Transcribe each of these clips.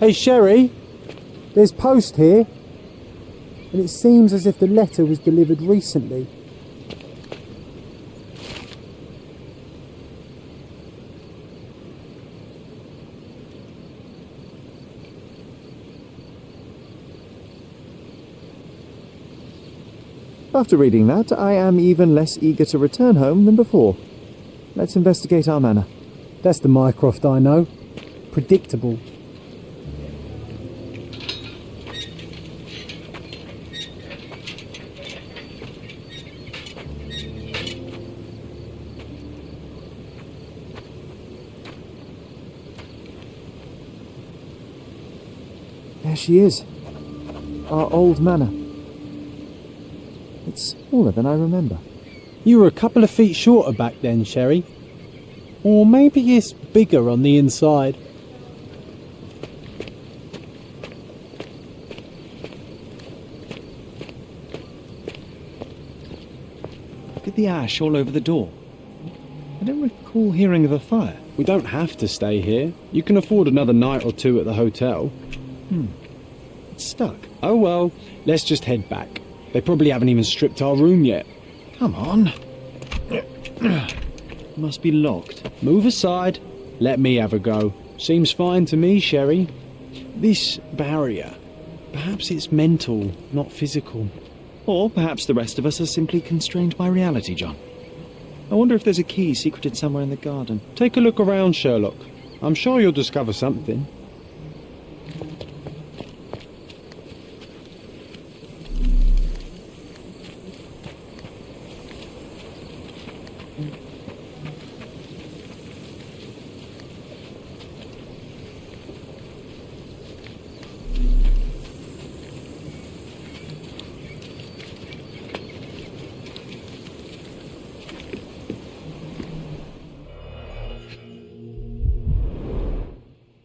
Hey, Sherry, there's post here, and it seems as if the letter was delivered recently. After reading that, I am even less eager to return home than before. Let's investigate our manor. That's the Mycroft I know. Predictable. There she is. Our old manor. It's smaller than I remember. You were a couple of feet shorter back then, Sherry. Or maybe it's bigger on the inside. Look at the ash all over the door. I don't recall hearing of a fire. We don't have to stay here. You can afford another night or two at the hotel. It's stuck. Oh well, let's just head back. They probably haven't even stripped our room yet. Come on. Must be locked. Move aside. Let me have a go. Seems fine to me, Sherry. This barrier. Perhaps it's mental, not physical. Or perhaps the rest of us are simply constrained by reality, John. I wonder if there's a key secreted somewhere in the garden. Take a look around, Sherlock. I'm sure you'll discover something.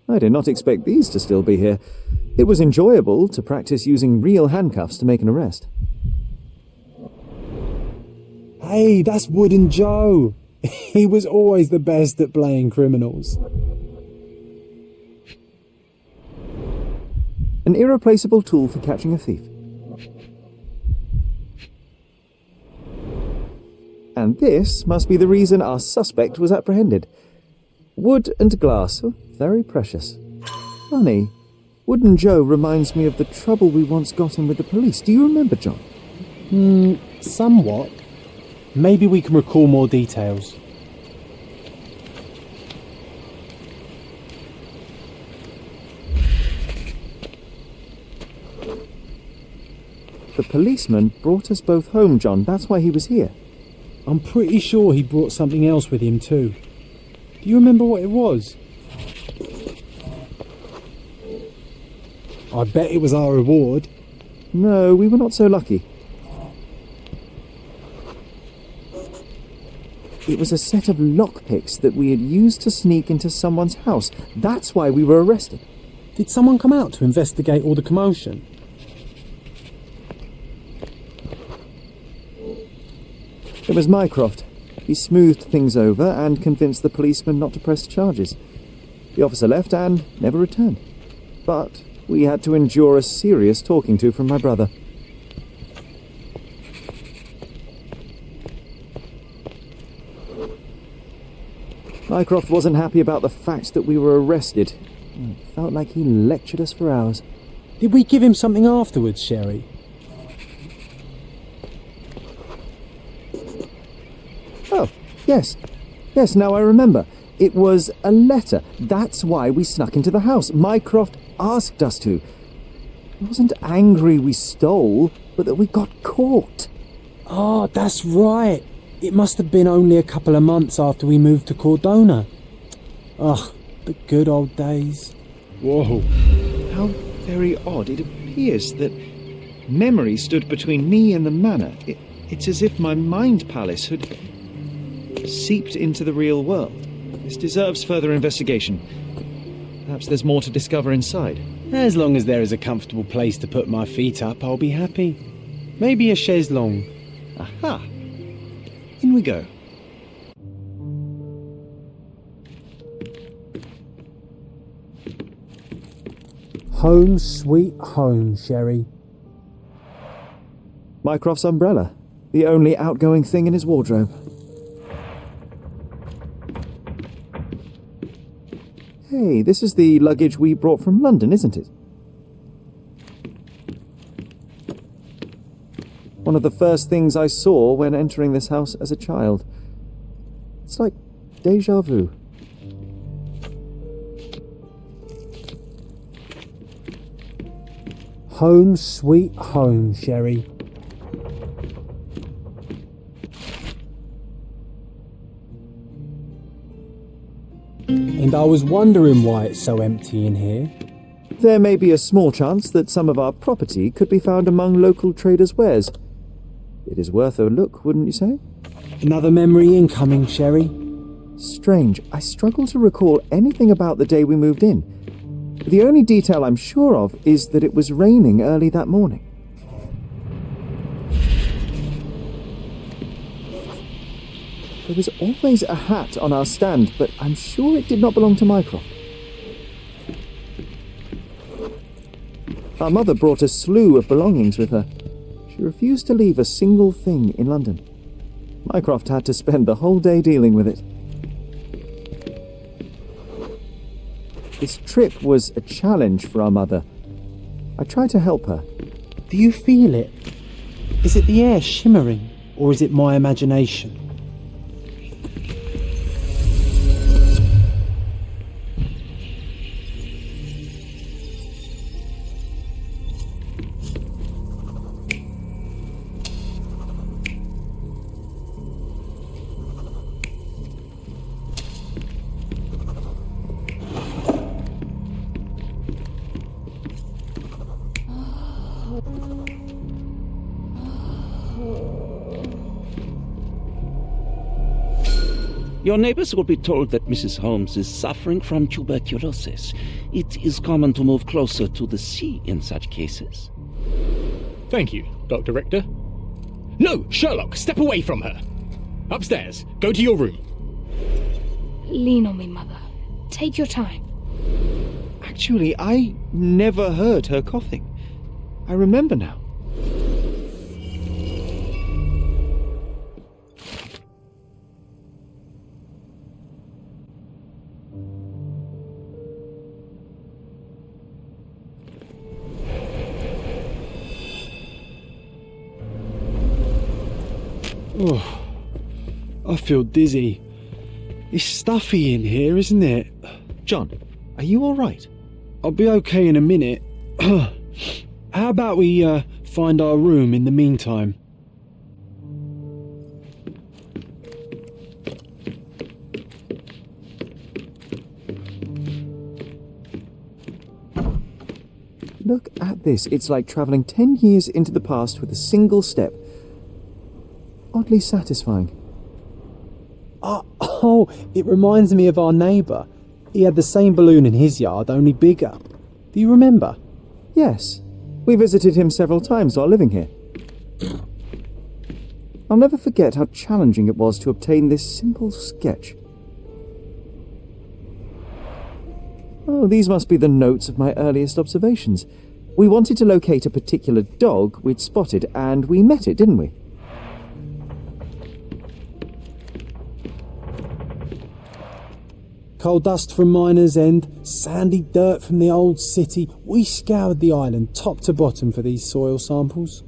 I did not expect these to still be here. It was enjoyable to practice using real handcuffs to make an arrest. Hey, that's Wooden Joe. He was always the best at playing criminals. An irreplaceable tool for catching a thief. And this must be the reason our suspect was apprehended. Wood and glass, very precious. Funny, Wooden Joe reminds me of the trouble we once got in with the police. Do you remember, John? Somewhat. Maybe we can recall more details. The policeman brought us both home, John. That's why he was here. I'm pretty sure he brought something else with him too. Do you remember what it was? I bet it was our reward. No, we were not so lucky. It was a set of lockpicks that we had used to sneak into someone's house. That's why we were arrested. Did someone come out to investigate all the commotion? It was Mycroft. He smoothed things over and convinced the policeman not to press charges. The officer left and never returned. But we had to endure a serious talking to from my brother. Mycroft wasn't happy about the fact that we were arrested. It felt like he lectured us for hours. Did we give him something afterwards, Sherry? Oh, yes. Yes, now I remember. It was a letter. That's why we snuck into the house. Mycroft asked us to. He wasn't angry we stole, but that we got caught. Oh, that's right. It must have been only a couple of months after we moved to Cordona. Ugh, the good old days. Whoa. How very odd. It appears that memory stood between me and the manor. It's as if my mind palace had seeped into the real world. This deserves further investigation. Perhaps there's more to discover inside. As long as there is a comfortable place to put my feet up, I'll be happy. Maybe a chaise longue. Aha! In we go. Home sweet home, Sherry. Mycroft's umbrella, the only outgoing thing in his wardrobe. Hey, this is the luggage we brought from London, isn't it? One of the first things I saw when entering this house as a child. It's like déjà vu. Home sweet home, Sherry. And I was wondering why it's so empty in here. There may be a small chance that some of our property could be found among local traders' wares. It is worth a look, wouldn't you say? Another memory incoming, Sherry. Strange, I struggle to recall anything about the day we moved in. The only detail I'm sure of is that it was raining early that morning. There was always a hat on our stand, but I'm sure it did not belong to Mycroft. Our mother brought a slew of belongings with her. She refused to leave a single thing in London. Mycroft had to spend the whole day dealing with it. This trip was a challenge for our mother. I tried to help her. Do you feel it? Is it the air shimmering, or is it my imagination? Your neighbors will be told that Mrs. Holmes is suffering from tuberculosis. It is common to move closer to the sea in such cases. Thank you, Dr. Richter. No, Sherlock, step away from her. Upstairs, go to your room. Lean on me, Mother. Take your time. Actually, I never heard her coughing. I remember now. Oh, I feel dizzy. It's stuffy in here, isn't it? John, are you all right? I'll be okay in a minute. How about we find our room in the meantime? Look at this. It's like travelling 10 years into the past with a single step. Oddly satisfying. Oh, it reminds me of our neighbour. He had the same balloon in his yard, only bigger. Do you remember? Yes. We visited him several times while living here. I'll never forget how challenging it was to obtain this simple sketch. Oh, these must be the notes of my earliest observations. We wanted to locate a particular dog we'd spotted, and we met it, didn't we? Coal dust from Miner's End, sandy dirt from the old city. We scoured the island top to bottom for these soil samples.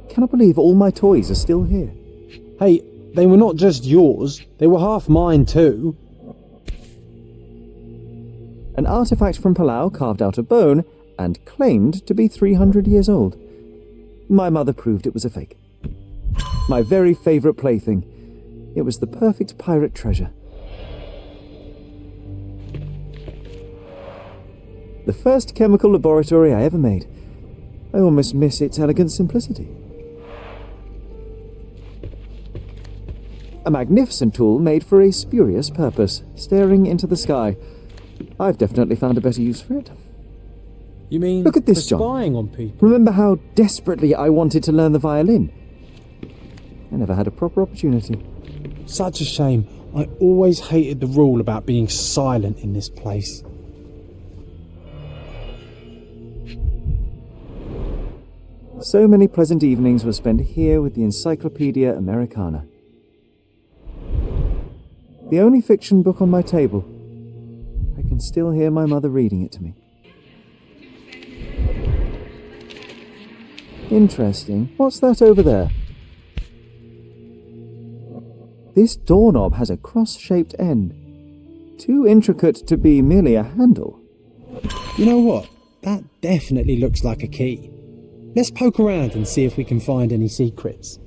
Cannot believe all my toys are still here. Hey, they were not just yours, they were half mine too. An artifact from Palau carved out of bone and claimed to be 300 years old. My mother proved it was a fake. My very favourite plaything. It was the perfect pirate treasure. The first chemical laboratory I ever made. I almost miss its elegant simplicity. A magnificent tool made for a spurious purpose, staring into the sky. I've definitely found a better use for it. You mean Look at this, for John. spying on people? Remember how desperately I wanted to learn the violin? I never had a proper opportunity. Such a shame. I always hated the rule about being silent in this place. So many pleasant evenings were spent here with the Encyclopedia Americana. The only fiction book on my table. I can still hear my mother reading it to me. Interesting. What's that over there? This doorknob has a cross-shaped end. Too intricate to be merely a handle. You know what? That definitely looks like a key. Let's poke around and see if we can find any secrets.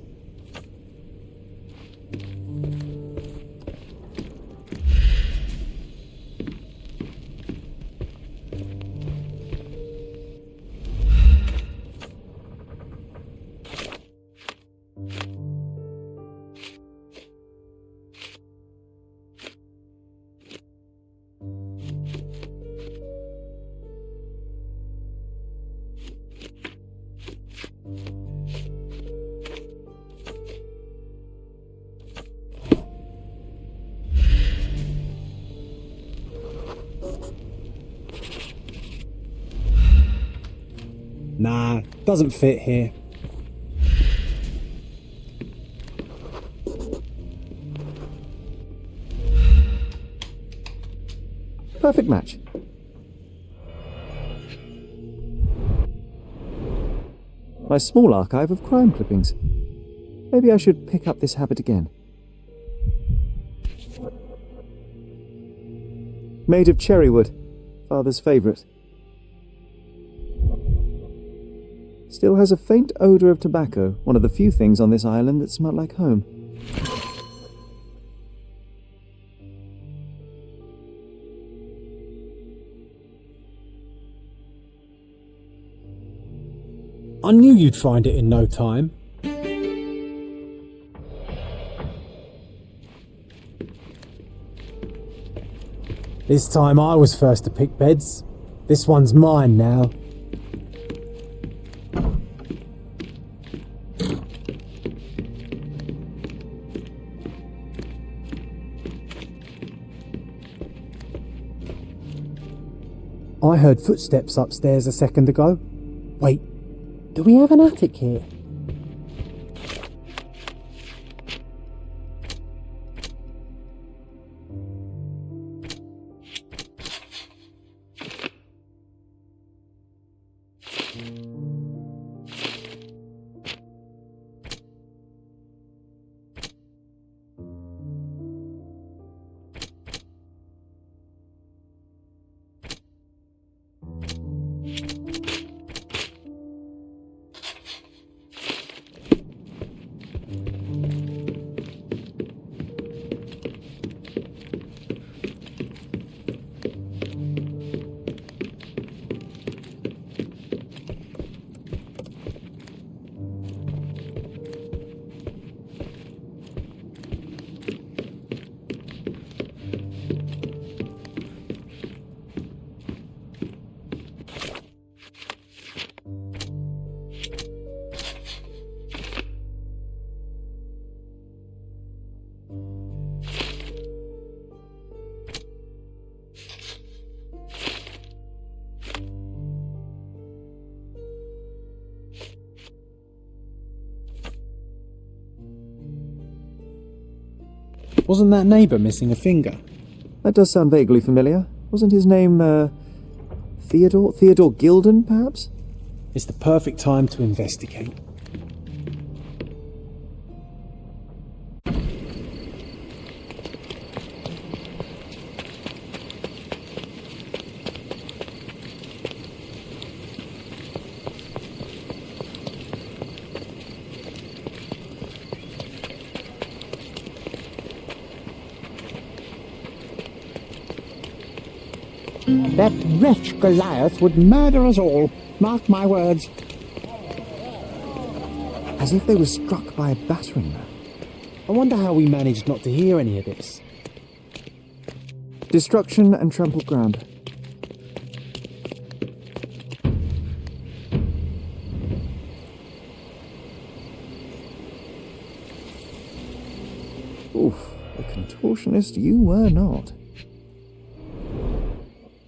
Nah, doesn't fit here. Perfect match. My small archive of crime clippings. Maybe I should pick up this habit again. Made of cherry wood, father's favourite. Still has a faint odour of tobacco, one of the few things on this island that smell like home. I knew you'd find it in no time. This time I was first to pick beds. This one's mine now. I heard footsteps upstairs a second ago. Wait, do we have an attic here? Wasn't that neighbour missing a finger? That does sound vaguely familiar. Wasn't his name, Theodore? Theodore Gilden, perhaps? It's the perfect time to investigate. That wretch Goliath would murder us all. Mark my words. As if they were struck by a battering ram. I wonder how we managed not to hear any of this. Destruction and trampled ground. Oof, a contortionist you were not.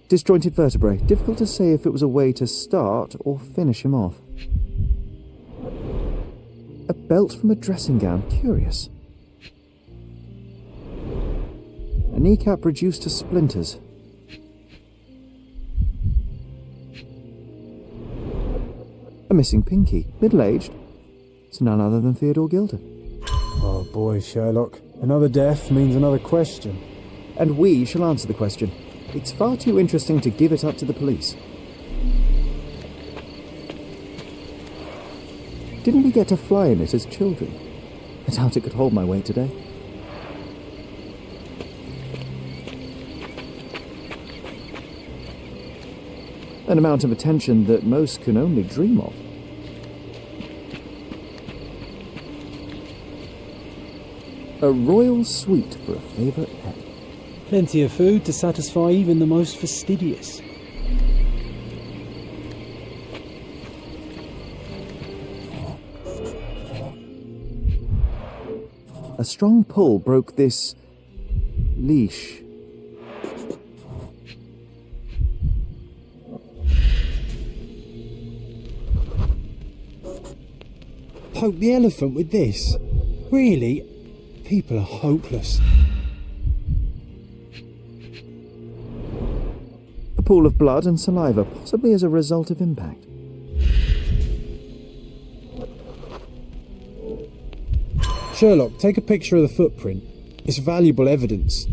Disjointed vertebrae. Difficult to say if it was a way to start or finish him off. A belt from a dressing gown. Curious. A kneecap reduced to splinters. A missing pinky. Middle-aged. It's none other than Theodore Gilden. Oh boy, Sherlock. Another death means another question. And we shall answer the question. It's far too interesting to give it up to the police. Didn't we get to fly in it as children? I doubt it could hold my weight today. An amount of attention that most can only dream of. A royal suite for a favourite pet. Plenty of food to satisfy even the most fastidious. A strong pull broke this leash. Poke the elephant with this? Really? People are hopeless. A pool of blood and saliva, possibly as a result of impact. Sherlock, take a picture of the footprint. It's valuable evidence.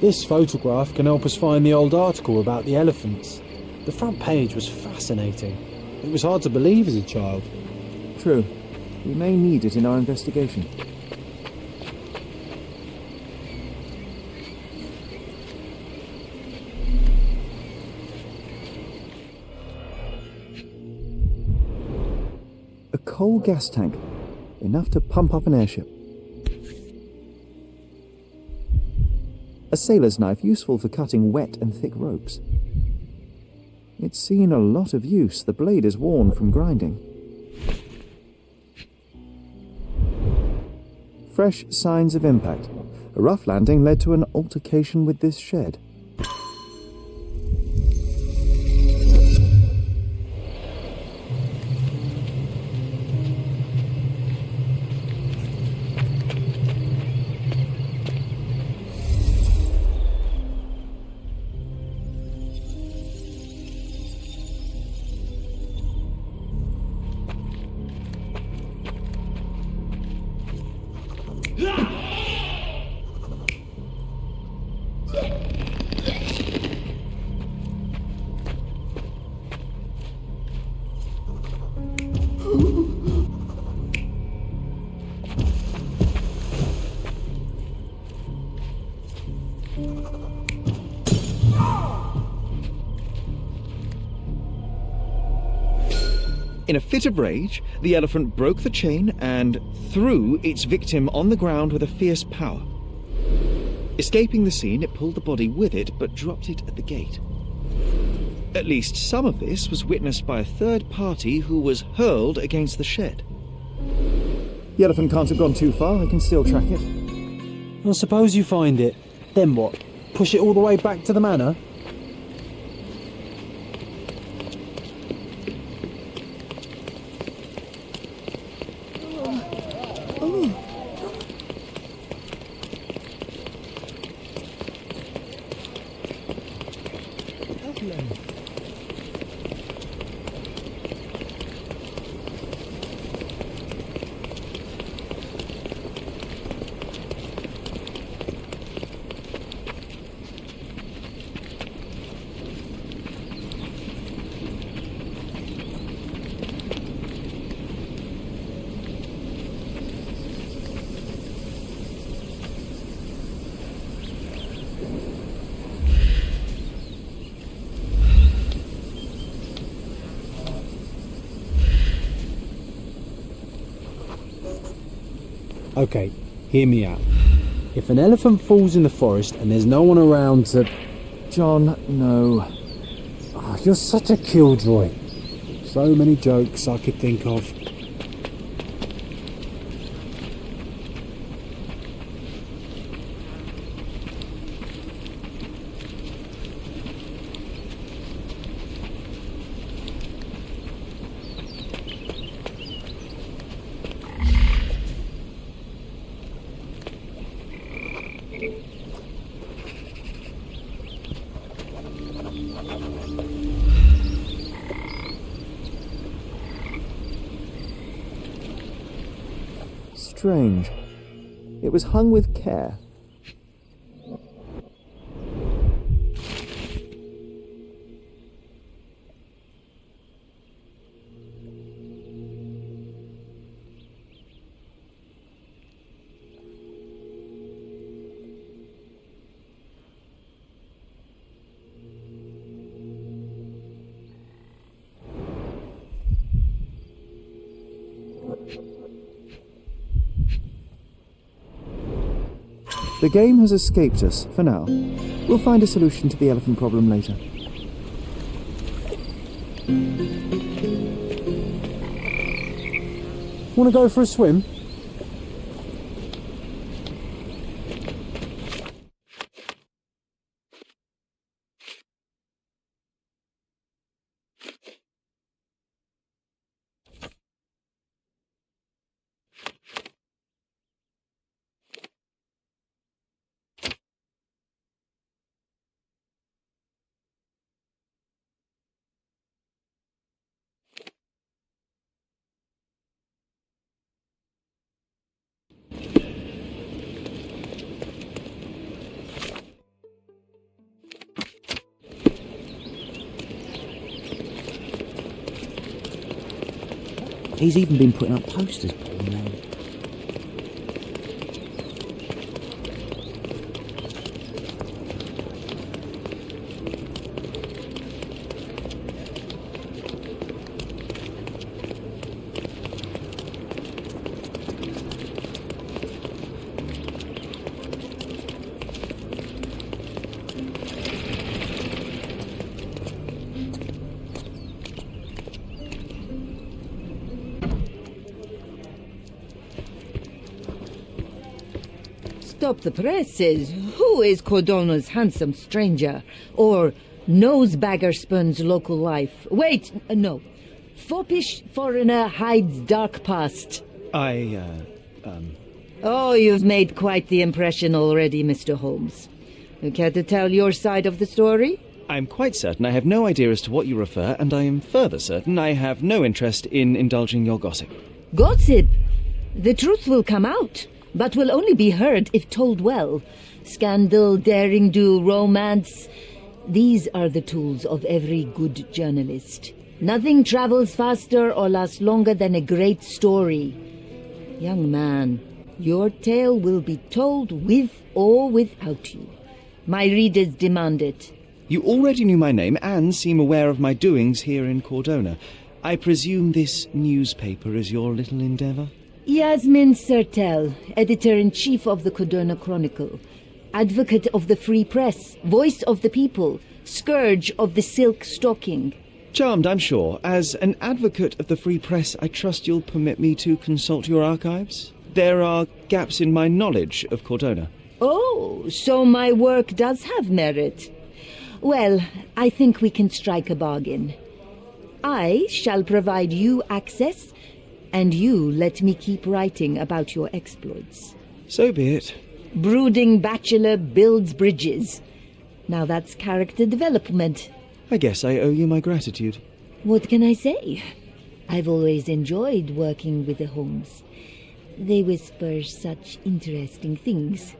This photograph can help us find the old article about the elephants. The front page was fascinating. It was hard to believe as a child. True. We may need it in our investigation. A coal gas tank. Enough to pump up an airship. A sailor's knife, useful for cutting wet and thick ropes. It's seen a lot of use. The blade is worn from grinding. Fresh signs of impact. A rough landing led to an altercation with this shed. In a fit of rage, the elephant broke the chain and threw its victim on the ground with a fierce power. Escaping the scene, it pulled the body with it, but dropped it at the gate. At least some of this was witnessed by a third party who was hurled against the shed. The elephant can't have gone too far. I can still track it. Well, suppose you find it. Then what? Push it all the way back to the manor? Okay, hear me out. If an elephant falls in the forest and there's no one around to... John, no. Oh, you're such a killjoy. So many jokes I could think of. Strange. It was hung with care. The game has escaped us, for now. We'll find a solution to the elephant problem later. Want to go for a swim? He's even been putting up posters, poor man. Stop the presses. Who is Cordona's handsome stranger? Or Nosebaggerspoon's local life? Wait, no. Foppish foreigner hides dark past. Oh, you've made quite the impression already, Mr. Holmes. You care to tell your side of the story? I'm quite certain I have no idea as to what you refer, and I am further certain I have no interest in indulging your gossip. Gossip? The truth will come out, but will only be heard if told well. Scandal, daring-do, romance. These are the tools of every good journalist. Nothing travels faster or lasts longer than a great story. Young man, your tale will be told with or without you. My readers demand it. You already knew my name and seem aware of my doings here in Cordona. I presume this newspaper is your little endeavour? Yasmin Sertel, editor-in-chief of the Cordona Chronicle, advocate of the free press, voice of the people, scourge of the silk stocking. Charmed, I'm sure. As an advocate of the free press, I trust you'll permit me to consult your archives? There are gaps in my knowledge of Cordona. Oh, so my work does have merit. Well, I think we can strike a bargain. I shall provide you access, and you let me keep writing about your exploits. So be it. Brooding bachelor builds bridges. Now that's character development. I guess I owe you my gratitude. What can I say? I've always enjoyed working with the Holmes. They whisper such interesting things.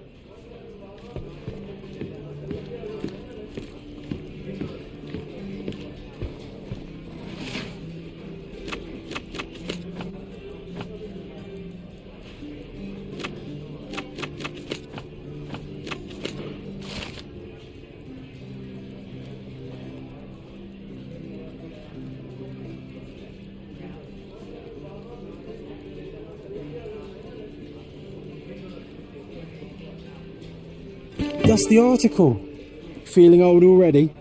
That's the article. Feeling old already?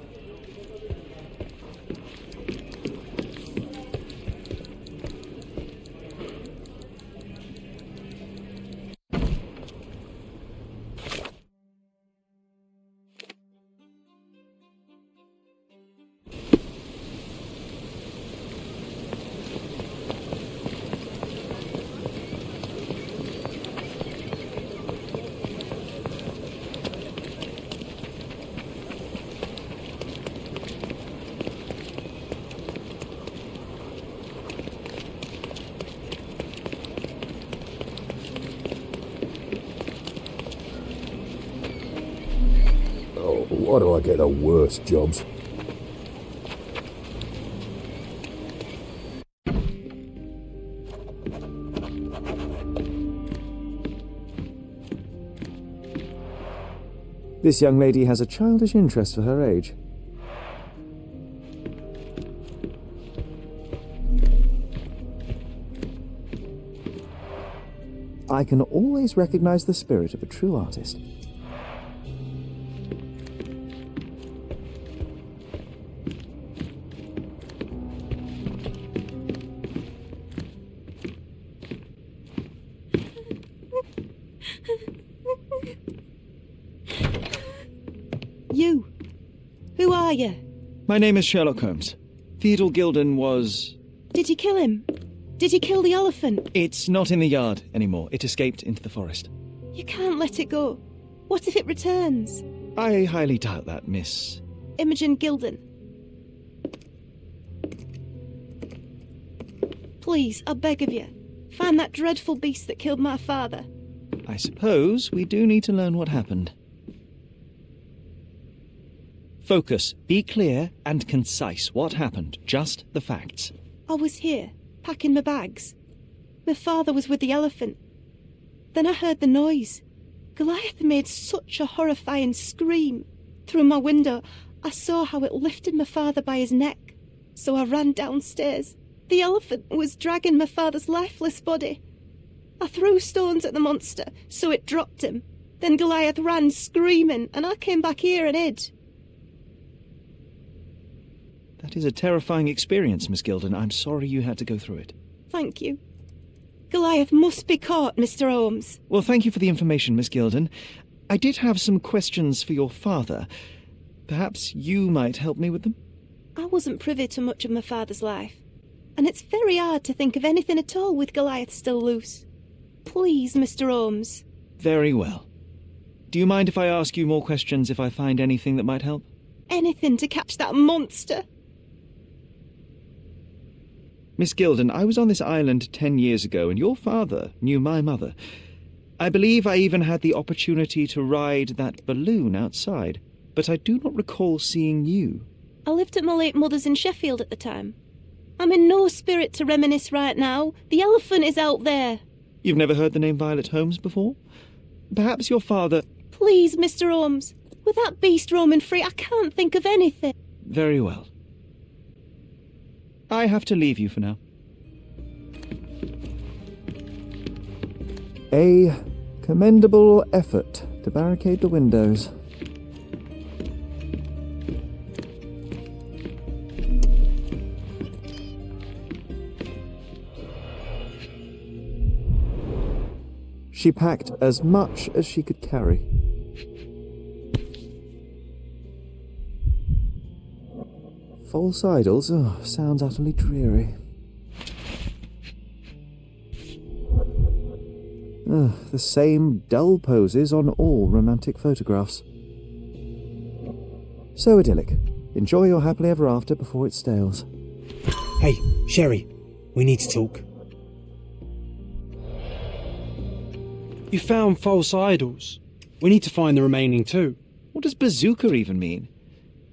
Why do I get the worst jobs? This young lady has a childish interest for her age. I can always recognize the spirit of a true artist. You. Who are you? My name is Sherlock Holmes. Theodore Gilden was... Did you kill him? Did you kill the elephant? It's not in the yard anymore. It escaped into the forest. You can't let it go. What if it returns? I highly doubt that, Miss... Imogen Gilden. Please, I beg of you, find that dreadful beast that killed my father. I suppose we do need to learn what happened. Focus. Be clear and concise. What happened? Just the facts. I was here, packing my bags. My father was with the elephant. Then I heard the noise. Goliath made such a horrifying scream. Through my window, I saw how it lifted my father by his neck. So I ran downstairs. The elephant was dragging my father's lifeless body. I threw stones at the monster, so it dropped him. Then Goliath ran screaming, and I came back here and hid. That is a terrifying experience, Miss Gilden. I'm sorry you had to go through it. Thank you. Goliath must be caught, Mr. Holmes. Well, thank you for the information, Miss Gilden. I did have some questions for your father. Perhaps you might help me with them? I wasn't privy to much of my father's life, and it's very hard to think of anything at all with Goliath still loose. Please, Mr. Holmes. Very well. Do you mind if I ask you more questions if I find anything that might help? Anything to catch that monster. Miss Gilden, I was on this island 10 years ago, and your father knew my mother. I believe I even had the opportunity to ride that balloon outside, but I do not recall seeing you. I lived at my late mother's in Sheffield at the time. I'm in no spirit to reminisce right now. The elephant is out there. You've never heard the name Violet Holmes before? Perhaps your father... Please, Mr. Holmes. With that beast roaming free, I can't think of anything. Very well. I have to leave you for now. A commendable effort to barricade the windows. She packed as much as she could carry. False idols? Oh, sounds utterly dreary. The same dull poses on all romantic photographs. So idyllic. Enjoy your happily ever after before it stales. Hey, Sherry, we need to talk. You found false idols. We need to find the remaining two. What does bazooka even mean?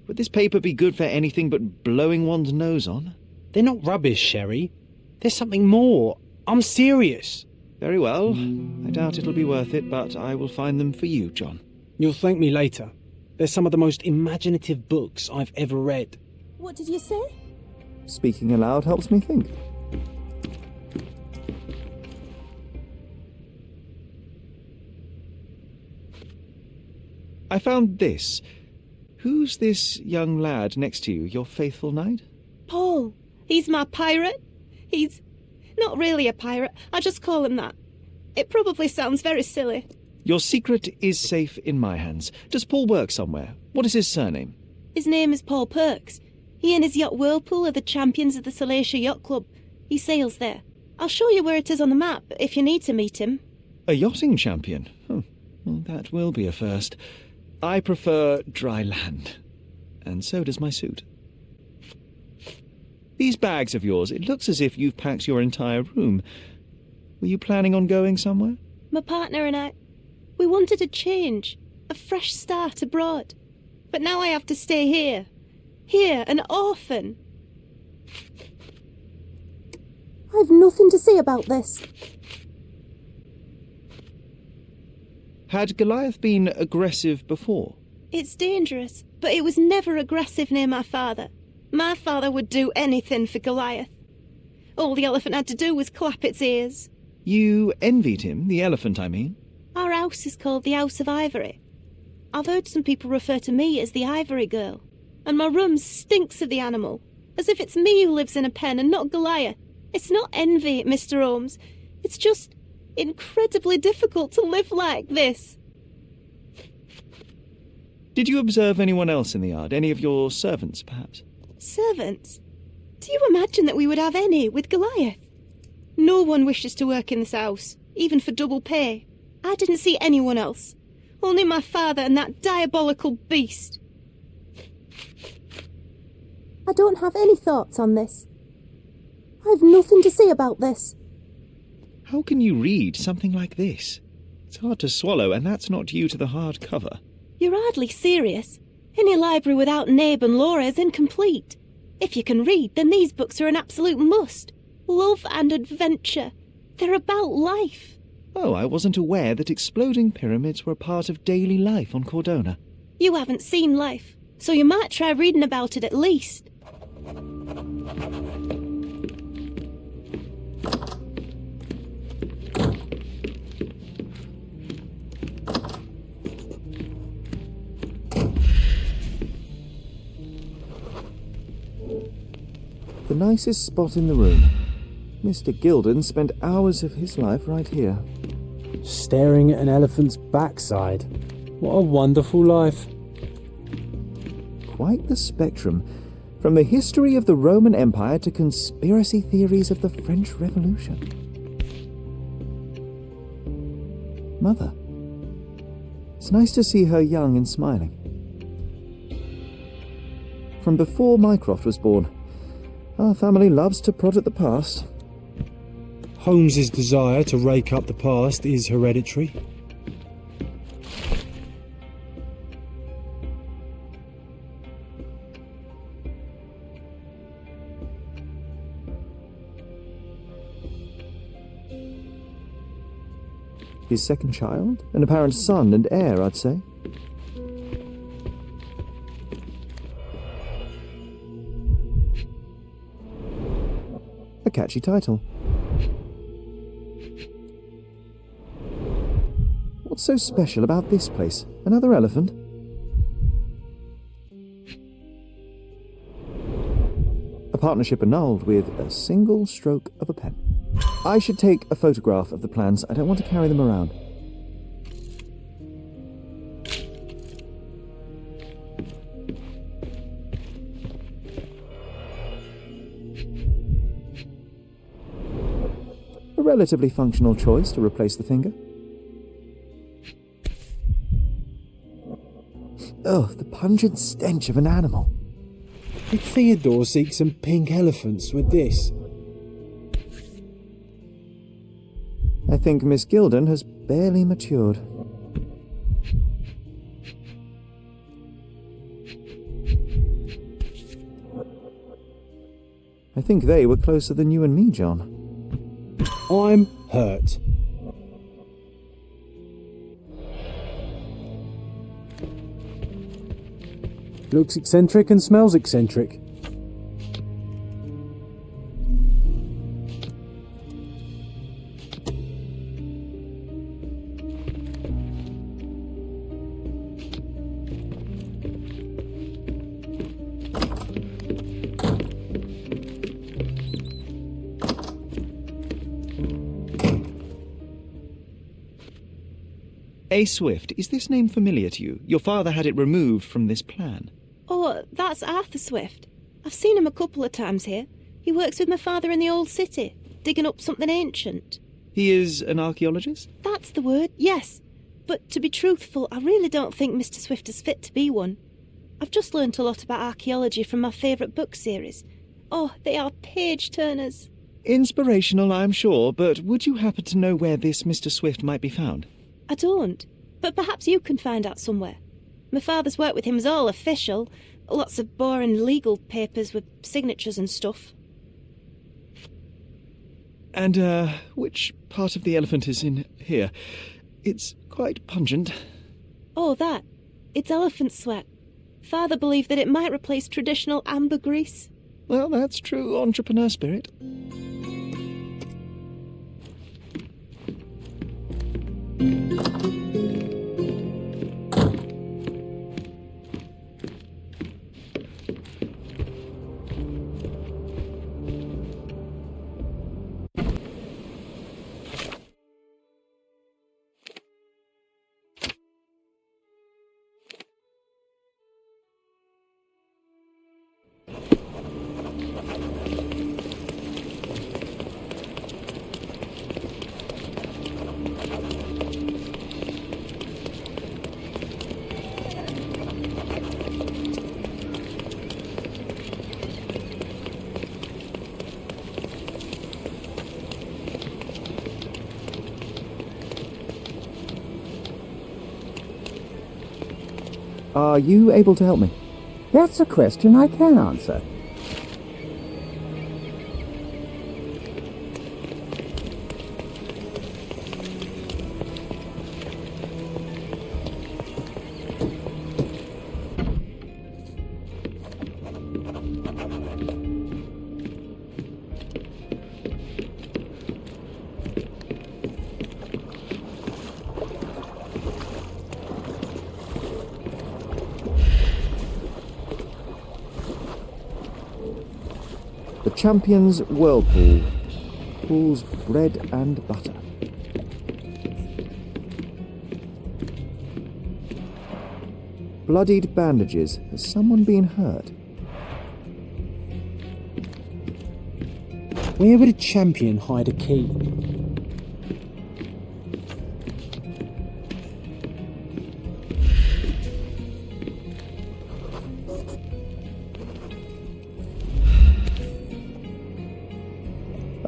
Would this paper be good for anything but blowing one's nose on? They're not rubbish, Sherry. There's something more. I'm serious. Very well. I doubt it'll be worth it, but I will find them for you, John. You'll thank me later. They're some of the most imaginative books I've ever read. What did you say? Speaking aloud helps me think. I found this. Who's this young lad next to you, your faithful knight? Paul. He's my pirate. He's not really a pirate. I just call him that. It probably sounds very silly. Your secret is safe in my hands. Does Paul work somewhere? What is his surname? His name is Paul Perks. He and his yacht Whirlpool are the champions of the Salacia Yacht Club. He sails there. I'll show you where it is on the map if you need to meet him. A yachting champion? Well, that will be a first. I prefer dry land. And so does my suit. These bags of yours, it looks as if you've packed your entire room. Were you planning on going somewhere? My partner and I, we wanted a change, a fresh start abroad. But now I have to stay here. Here, an orphan. I've nothing to say about this. Had Goliath been aggressive before? It's dangerous, but it was never aggressive near my father. My father would do anything for Goliath. All the elephant had to do was clap its ears. You envied him, the elephant, I mean? Our house is called the House of Ivory. I've heard some people refer to me as the Ivory Girl, and my room stinks of the animal, as if it's me who lives in a pen and not Goliath. It's not envy, Mr. Holmes. It's just incredibly difficult to live like this. Did you observe anyone else in the yard? Any of your servants, perhaps? Servants? Do you imagine that we would have any with Goliath? No one wishes to work in this house, even for double pay. I didn't see anyone else. Only my father and that diabolical beast. I don't have any thoughts on this. I've nothing to say about this. How can you read something like this? It's hard to swallow, and that's not due to the hard cover. You're hardly serious. Any library without Nabe and Laura is incomplete. If you can read, then these books are an absolute must. Love and adventure. They're about life. Oh, I wasn't aware that exploding pyramids were part of daily life on Cordona. You haven't seen life, so you might try reading about it at least. The nicest spot in the room. Mr. Gilden spent hours of his life right here. Staring at an elephant's backside. What a wonderful life. Quite the spectrum. From the history of the Roman Empire to conspiracy theories of the French Revolution. Mother. It's nice to see her young and smiling. From before Mycroft was born, our family loves to prod at the past. Holmes's desire to rake up the past is hereditary. His second child? An apparent son and heir, I'd say. A catchy title. What's so special about this place? Another elephant? A partnership annulled with a single stroke of a pen. I should take a photograph of the plans. I don't want to carry them around. A relatively functional choice to replace the finger. Oh, the pungent stench of an animal. Did Theodore seek some pink elephants with this? I think Miss Gilden has barely matured. I think they were closer than you and me, John. I'm hurt. Looks eccentric and smells eccentric. A. Swift, is this name familiar to you? Your father had it removed from this plan. Oh, that's Arthur Swift. I've seen him a couple of times here. He works with my father in the old city, digging up something ancient. He is an archaeologist? That's the word, yes. But to be truthful, I really don't think Mr. Swift is fit to be one. I've just learnt a lot about archaeology from my favourite book series. Oh, they are page-turners. Inspirational, I'm sure, but would you happen to know where this Mr. Swift might be found? I don't, but perhaps you can find out somewhere. My father's work with him is all official. Lots of boring legal papers with signatures and stuff. And, which part of the elephant is in here? It's quite pungent. Oh, that. It's elephant sweat. Father believed that it might replace traditional ambergris. Well, that's true entrepreneur spirit. Are you able to help me? That's a question I can answer. The Champion's Whirlpool. Pool's bread and butter. Bloodied bandages. Has someone been hurt? Where would a champion hide a key?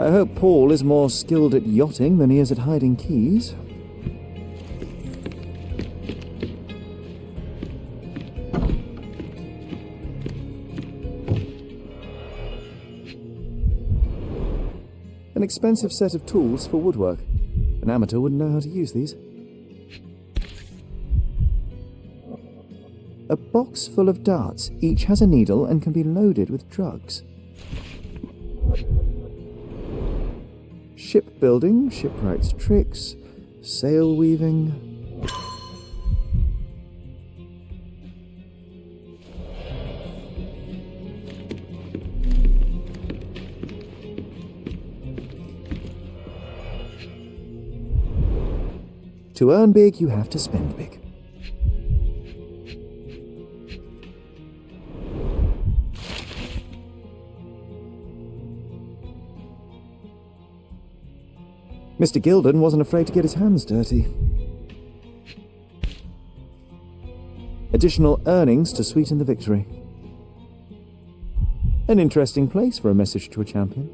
I hope Paul is more skilled at yachting than he is at hiding keys. An expensive set of tools for woodwork. An amateur wouldn't know how to use these. A box full of darts. Each has a needle and can be loaded with drugs. Shipbuilding, shipwright's tricks, sail weaving. To earn big, you have to spend big. Mr. Gilden wasn't afraid to get his hands dirty. Additional earnings to sweeten the victory. An interesting place for a message to a champion.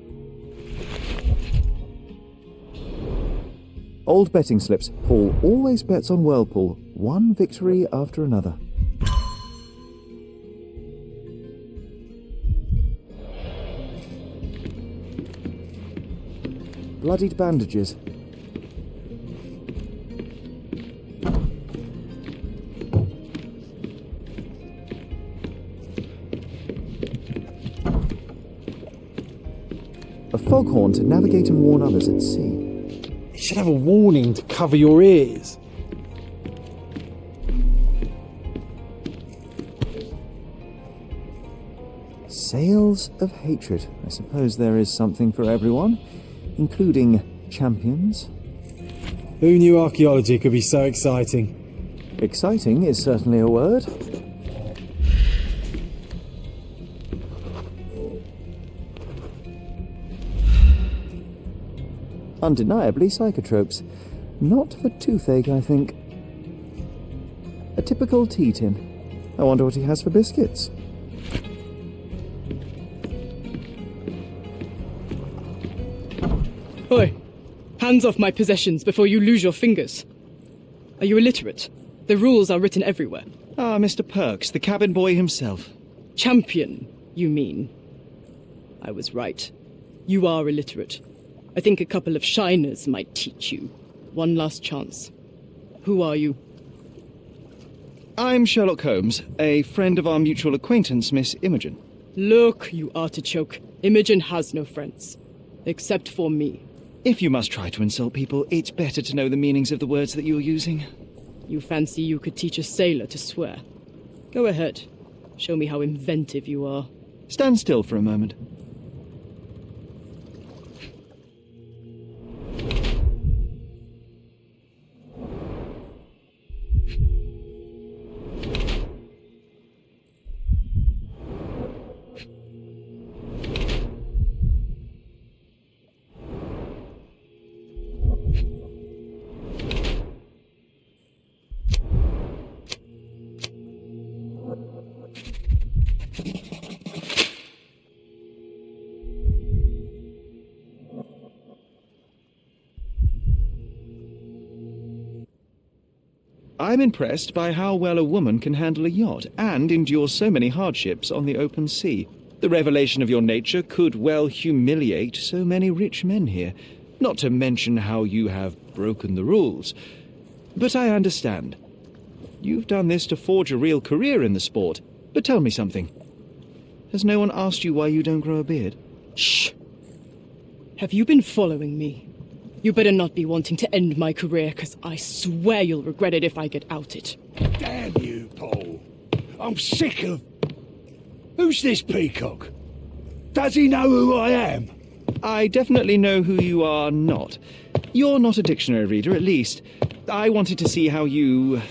Old betting slips. Paul always bets on Whirlpool. One victory after another. Bloodied bandages. A foghorn to navigate and warn others at sea. It should have a warning to cover your ears. Sails of hatred. I suppose there is something for everyone, including champions. Who knew archaeology could be so exciting? Exciting is certainly a word. Undeniably psychotropes. Not for toothache, I think. A typical tea tin. I wonder what he has for biscuits. Oi! Hands off my possessions before you lose your fingers. Are you illiterate? The rules are written everywhere. Ah, Mr. Perks, the cabin boy himself. Champion, you mean? I was right. You are illiterate. I think a couple of shiners might teach you. One last chance. Who are you? I'm Sherlock Holmes, a friend of our mutual acquaintance, Miss Imogen. Look, you artichoke. Imogen has no friends. Except for me. If you must try to insult people, it's better to know the meanings of the words that you're using. You fancy you could teach a sailor to swear? Go ahead. Show me how inventive you are. Stand still for a moment. I'm impressed by how well a woman can handle a yacht and endure so many hardships on the open sea. The revelation of your nature could well humiliate so many rich men here, not to mention how you have broken the rules. But I understand. You've done this to forge a real career in the sport. But tell me something. Has no one asked you why you don't grow a beard? Shh! Have you been following me? You better not be wanting to end my career, because I swear you'll regret it if I get outed. Damn you, Paul. I'm sick of... Who's this peacock? Does he know who I am? I definitely know who you are not. You're not a dictionary reader, at least. I wanted to see how you...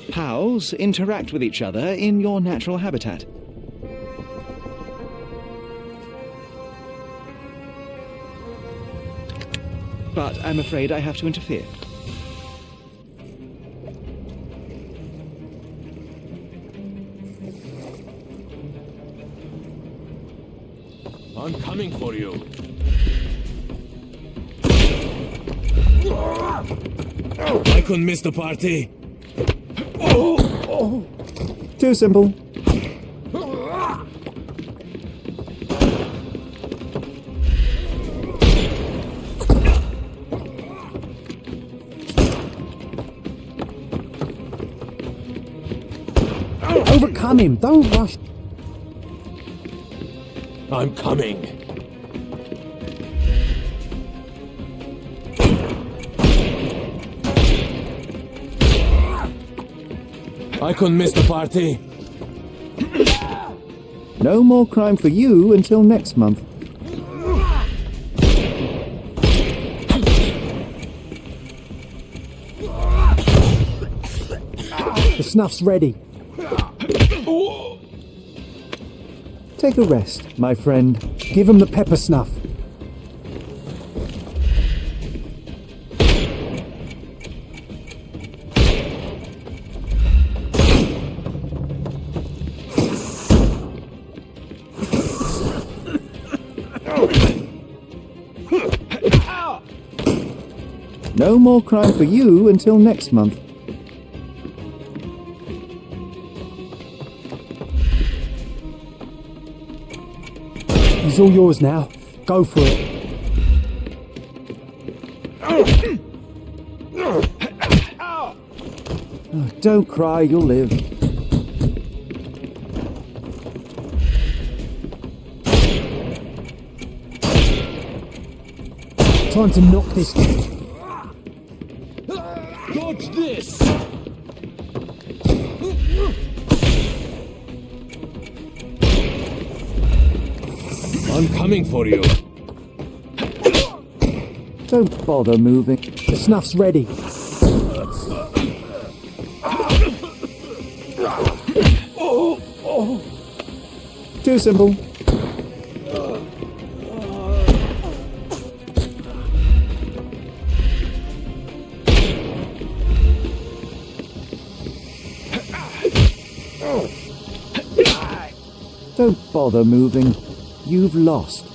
pals interact with each other in your natural habitat. But I'm afraid I have to interfere. I'm coming for you. I couldn't miss the party. Too simple. Overcome him, don't rush. I'm coming. I couldn't miss the party. No more crime for you until next month. The snuff's ready. Take a rest, my friend. Give him the pepper snuff. No more crime for you until next month. He's all yours now. Go for it. Oh, don't cry, you'll live. Time to knock this. Dodge this! I'm coming for you. Don't bother moving. The snuff's ready. Too simple. Don't bother moving. You've lost.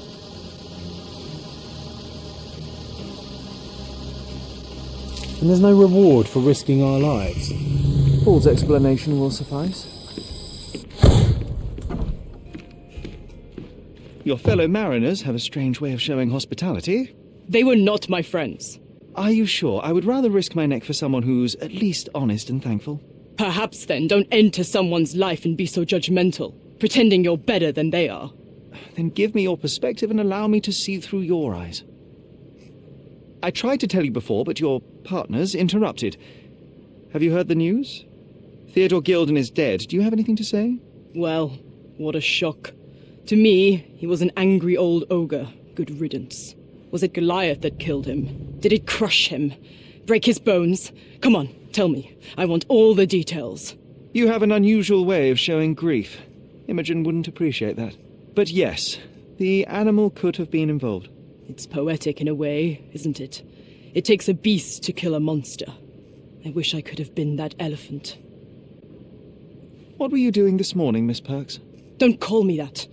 And there's no reward for risking our lives. Paul's explanation will suffice. Your fellow mariners have a strange way of showing hospitality. They were not my friends. Are you sure? I would rather risk my neck for someone who's at least honest and thankful. Perhaps then don't enter someone's life and be so judgmental, pretending you're better than they are. Then give me your perspective and allow me to see through your eyes. I tried to tell you before, but your partners interrupted. Have you heard the news? Theodore Gilden is dead. Do you have anything to say? Well, what a shock. To me, he was an angry old ogre. Good riddance. Was it Goliath that killed him? Did it crush him? Break his bones? Come on, tell me. I want all the details. You have an unusual way of showing grief. Imogen wouldn't appreciate that. But yes, the animal could have been involved. It's poetic in a way, isn't it? It takes a beast to kill a monster. I wish I could have been that elephant. What were you doing this morning, Miss Perks? Don't call me that.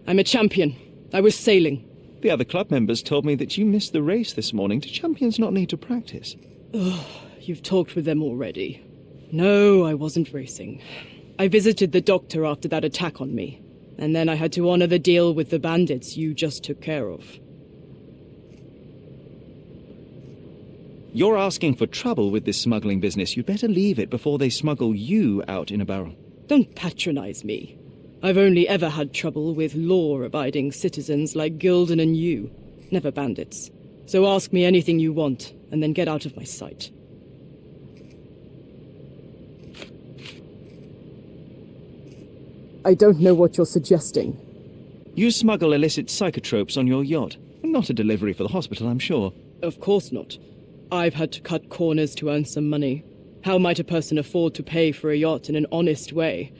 I'm a champion. I was sailing. The other club members told me that you missed the race this morning. Do champions not need to practice? Oh, you've talked with them already. No, I wasn't racing. I visited the doctor after that attack on me, and then I had to honor the deal with the bandits you just took care of. You're asking for trouble with this smuggling business. You'd better leave it before they smuggle you out in a barrel. Don't patronize me. I've only ever had trouble with law-abiding citizens like Gilden and you, never bandits. So ask me anything you want, and then get out of my sight. I don't know what you're suggesting. You smuggle illicit psychotropes on your yacht. Not a delivery for the hospital, I'm sure. Of course not. I've had to cut corners to earn some money. How might a person afford to pay for a yacht in an honest way?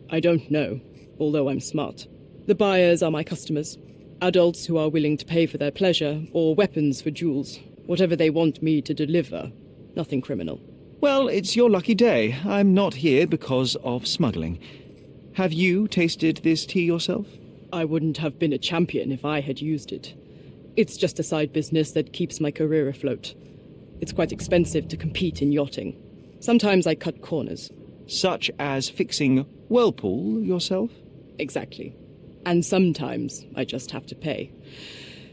I don't know, although I'm smart. The buyers are my customers. Adults who are willing to pay for their pleasure, or weapons for jewels. Whatever they want me to deliver. Nothing criminal. Well, it's your lucky day. I'm not here because of smuggling. Have you tasted this tea yourself? I wouldn't have been a champion if I had used it. It's just a side business that keeps my career afloat. It's quite expensive to compete in yachting. Sometimes I cut corners. Such as fixing whirlpool yourself? Exactly. And sometimes I just have to pay.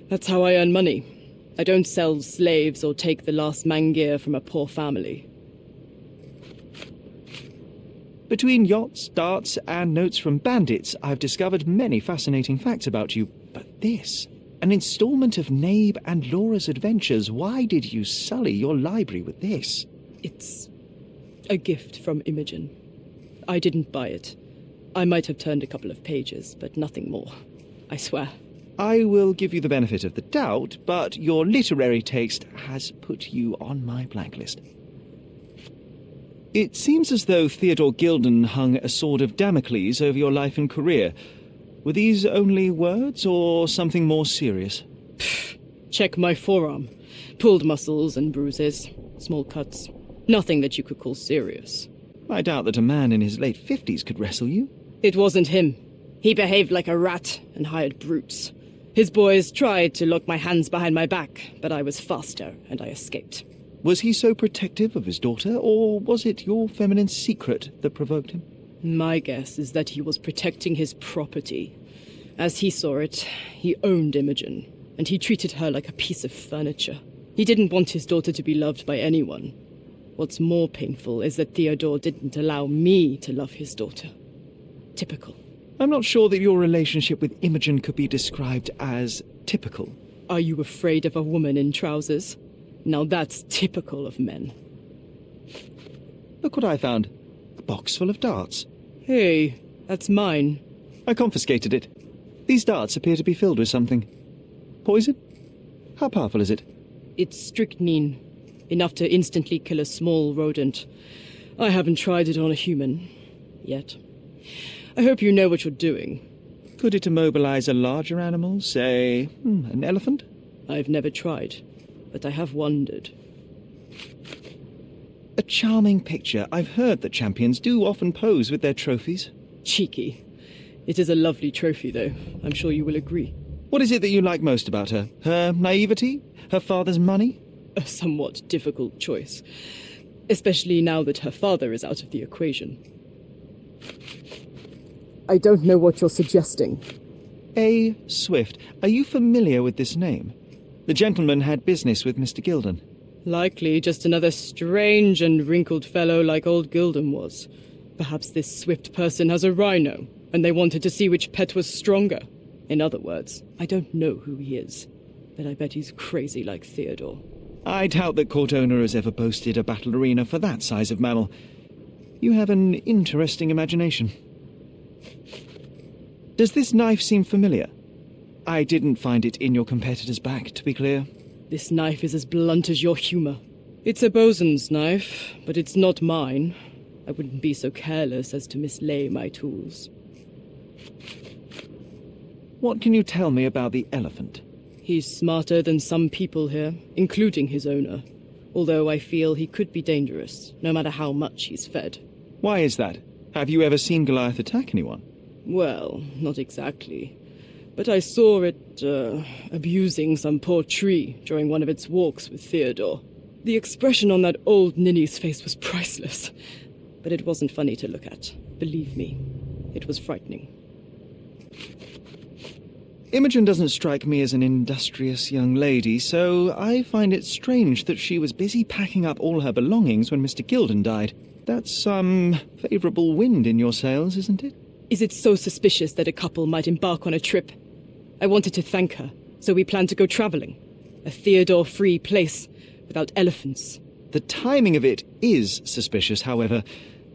That's how I earn money. I don't sell slaves or take the last mangear from a poor family. Between yachts, darts, and notes from bandits, I've discovered many fascinating facts about you. But this, an installment of Nabe and Laura's adventures. Why did you sully your library with this? It's a gift from Imogen. I didn't buy it. I might have turned a couple of pages, but nothing more. I swear. I will give you the benefit of the doubt, but your literary taste has put you on my blacklist. It seems as though Theodore Gilden hung a sword of Damocles over your life and career. Were these only words, or something more serious? Check my forearm. Pulled muscles and bruises. Small cuts. Nothing that you could call serious. I doubt that a man in his late 50s could wrestle you. It wasn't him. He behaved like a rat and hired brutes. His boys tried to lock my hands behind my back, but I was faster and I escaped. Was he so protective of his daughter, or was it your feminine secret that provoked him? My guess is that he was protecting his property. As he saw it, he owned Imogen, and he treated her like a piece of furniture. He didn't want his daughter to be loved by anyone. What's more painful is that Theodore didn't allow me to love his daughter. Typical. I'm not sure that your relationship with Imogen could be described as typical. Are you afraid of a woman in trousers? Now that's typical of men. Look what I found. A box full of darts. Hey, that's mine. I confiscated it. These darts appear to be filled with something. Poison? How powerful is it? It's strychnine. Enough to instantly kill a small rodent. I haven't tried it on a human. Yet. I hope you know what you're doing. Could it immobilize a larger animal, say, an elephant? I've never tried, but I have wondered. A charming picture. I've heard that champions do often pose with their trophies. Cheeky. It is a lovely trophy, though. I'm sure you will agree. What is it that you like most about her? Her naivety? Her father's money? A somewhat difficult choice. especially now that her father is out of the equation. I don't know what you're suggesting. A. Swift. Are you familiar with this name? The gentleman had business with Mr. Gilden. Likely just another strange and wrinkled fellow like old Gilden was. Perhaps this Swift person has a rhino, and they wanted to see which pet was stronger. In other words, I don't know who he is, but I bet he's crazy like Theodore. I doubt that Cordona has ever boasted a battle arena for that size of mammal. You have an interesting imagination. Does this knife seem familiar? I didn't find it in your competitor's back, to be clear. This knife is as blunt as your humor. It's a bosun's knife, but it's not mine. I wouldn't be so careless as to mislay my tools. What can you tell me about the elephant? He's smarter than some people here, including his owner. Although I feel he could be dangerous, no matter how much he's fed. Why is that? Have you ever seen Goliath attack anyone? Well, not exactly. But I saw it, abusing some poor tree during one of its walks with Theodore. The expression on that old ninny's face was priceless. But it wasn't funny to look at. Believe me, it was frightening. Imogen doesn't strike me as an industrious young lady, so I find it strange that she was busy packing up all her belongings when Mr. Gilden died. That's some favourable wind in your sails, isn't it? Is it so suspicious that a couple might embark on a trip? I wanted to thank her, so we planned to go travelling. A Theodore-free place, without elephants. The timing of it is suspicious, however.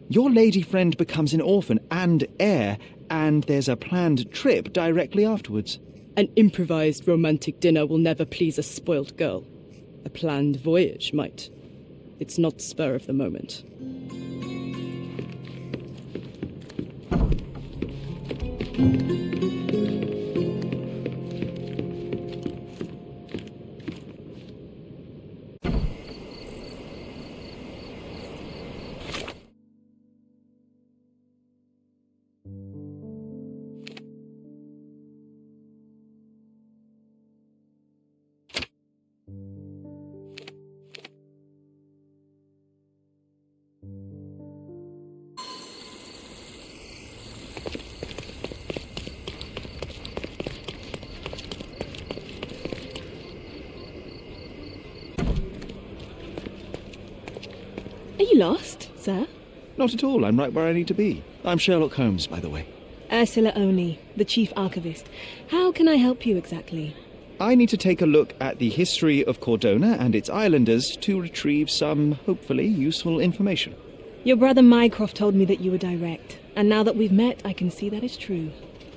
Your lady friend becomes an orphan and heir, and there's a planned trip directly afterwards. An improvised romantic dinner will never please a spoilt girl. A planned voyage might. It's not spur of the moment. Are you lost, sir? Not at all. I'm right where I need to be. I'm Sherlock Holmes, by the way. Ursula Oney, the chief archivist. How can I help you exactly? I need to take a look at the history of Cordona and its islanders to retrieve some, hopefully, useful information. Your brother Mycroft told me that you were direct, and now that we've met, I can see that is true.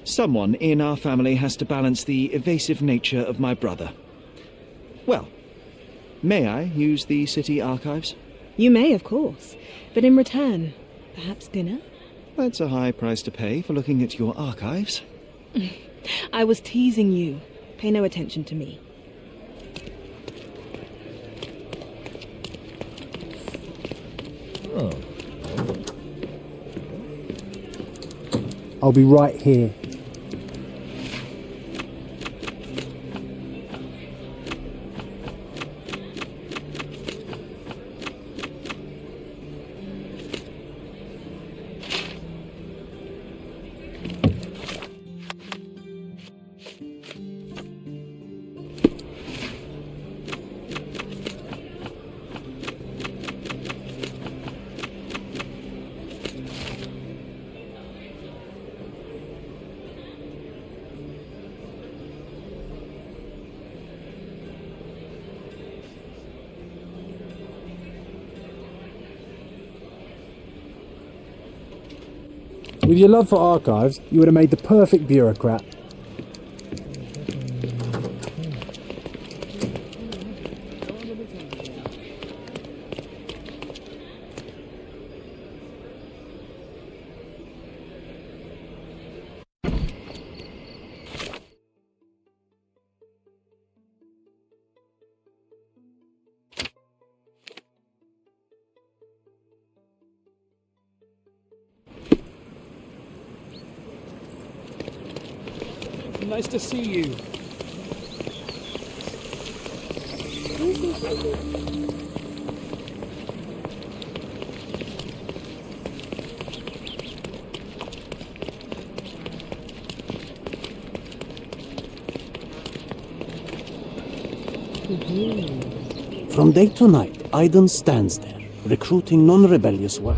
Someone in our family has to balance the evasive nature of my brother. Well, may I use the city archives? You may, of course, but in return, perhaps dinner? That's a high price to pay for looking at your archives. I was teasing you. Pay no attention to me. Oh. I'll be right here. With your love for archives, you would have made the perfect bureaucrat. Nice to see you. From day to night, Aiden stands there, recruiting non-rebellious work.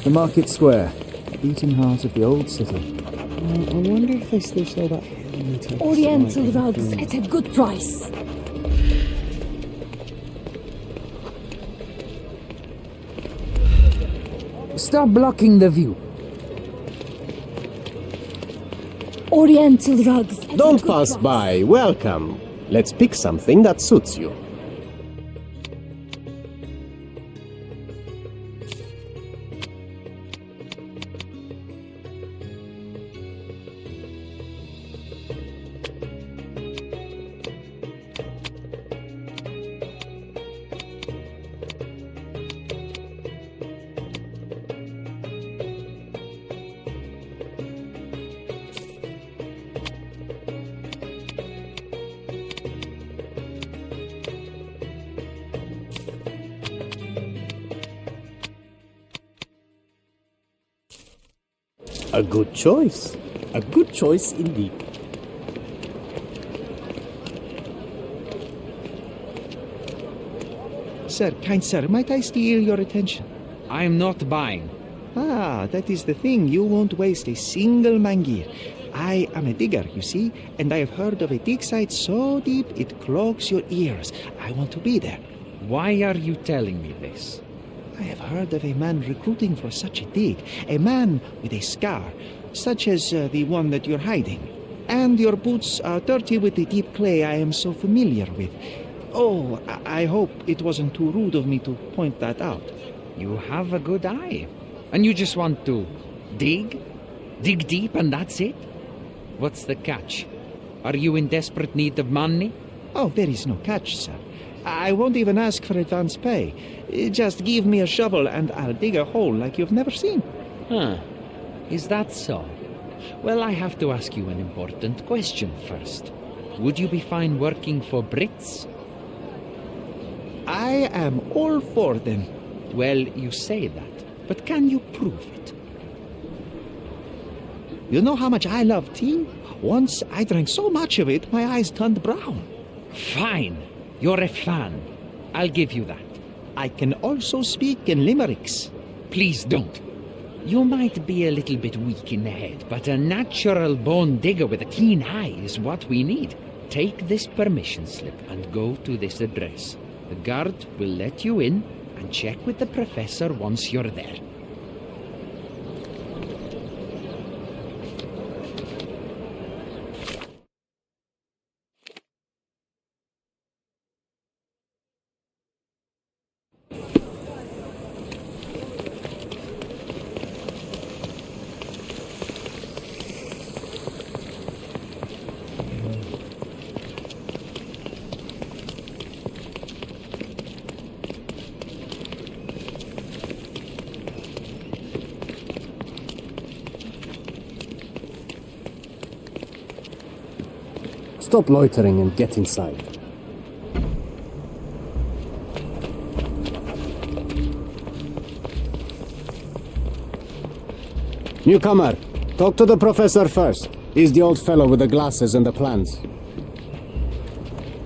The market square, the beating heart of the old city. I wonder if they still sell that helmet. Oriental rugs at a good price. Stop blocking the view. Oriental rugs. Don't pass by. Welcome. Let's pick something that suits you. A good choice. A good choice indeed. Sir, kind sir, might I steal your attention? I am not buying. Ah, that is the thing. You won't waste a single mangir. I am a digger, you see, and I have heard of a dig site so deep it clogs your ears. I want to be there. Why are you telling me this? I have heard of a man recruiting for such a dig. A man with a scar, such as the one that you're hiding. And your boots are dirty with the deep clay I am so familiar with. Oh, I hope it wasn't too rude of me to point that out. You have a good eye. And you just want to dig? Dig deep and that's it? What's the catch? Are you in desperate need of money? Oh, there is no catch, sir. I won't even ask for advance pay. Just give me a shovel and I'll dig a hole like you've never seen. Huh. Is that so? Well, I have to ask you an important question first. Would you be fine working for Brits? I am all for them. Well, you say that, but can you prove it? You know how much I love tea? Once I drank so much of it, my eyes turned brown. Fine. You're a fan. I'll give you that. I can also speak in limericks. Please don't. You might be a little bit weak in the head, but a natural bone digger with a keen eye is what we need. Take this permission slip and go to this address. The guard will let you in and check with the professor once you're there. Stop loitering and get inside. Newcomer, talk to the professor first. He's the old fellow with the glasses and the plans.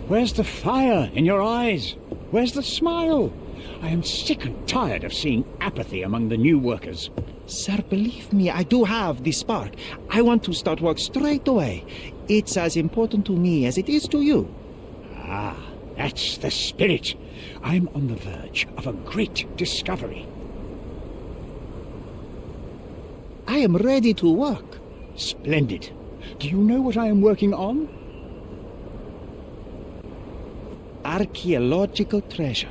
Where's the fire in your eyes? Where's the smile? I am sick and tired of seeing apathy among the new workers. Sir, believe me, I do have the spark. I want to start work straight away. It's as important to me as it is to you. Ah, that's the spirit. I'm on the verge of a great discovery. I am ready to work. Splendid. Do you know what I am working on? Archeological treasure.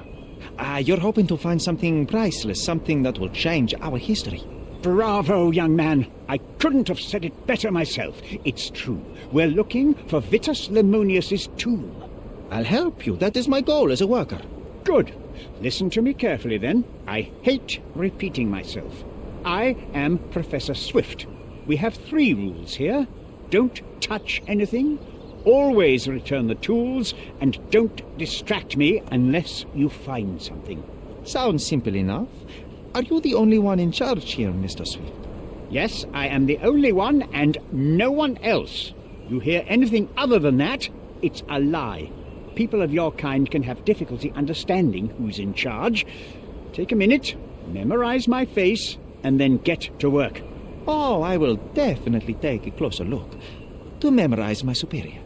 You're hoping to find something priceless, something that will change our history. Bravo, young man. I couldn't have said it better myself. It's true. We're looking for Vitus Lemonius's tomb. I'll help you. That is my goal as a worker. Good. Listen to me carefully, then. I hate repeating myself. I am Professor Swift. We have 3 rules here. Don't touch anything, always return the tools, and don't distract me unless you find something. Sounds simple enough. Are you the only one in charge here, Mr. Swift? Yes, I am the only one, and no one else. You hear anything other than that, it's a lie. People of your kind can have difficulty understanding who's in charge. Take a minute, memorize my face, and then get to work. Oh, I will definitely take a closer look to memorize my superior.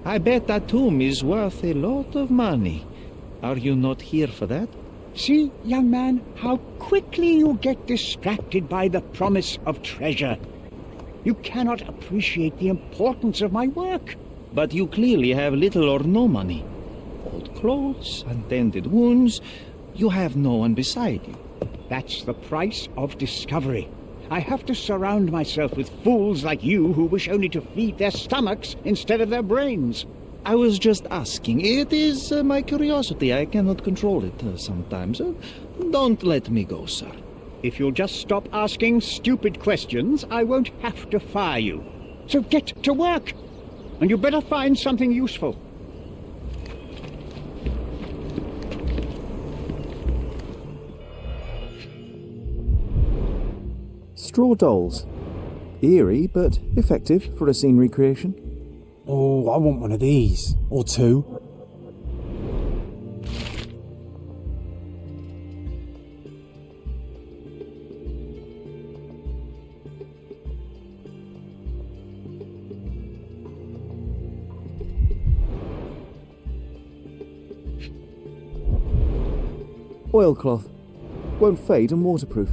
I bet that tomb is worth a lot of money. Are you not here for that? See, young man, how quickly you get distracted by the promise of treasure. You cannot appreciate the importance of my work. But you clearly have little or no money. Old clothes, untended wounds. You have no one beside you. That's the price of discovery. I have to surround myself with fools like you who wish only to feed their stomachs instead of their brains. I was just asking. It is my curiosity. I cannot control it sometimes. Don't let me go, sir. If you'll just stop asking stupid questions, I won't have to fire you. So get to work, and you better find something useful. Straw dolls. Eerie, but effective for a scene recreation. Oh, I want one of these. Or 2. Oilcloth. Won't fade and waterproof.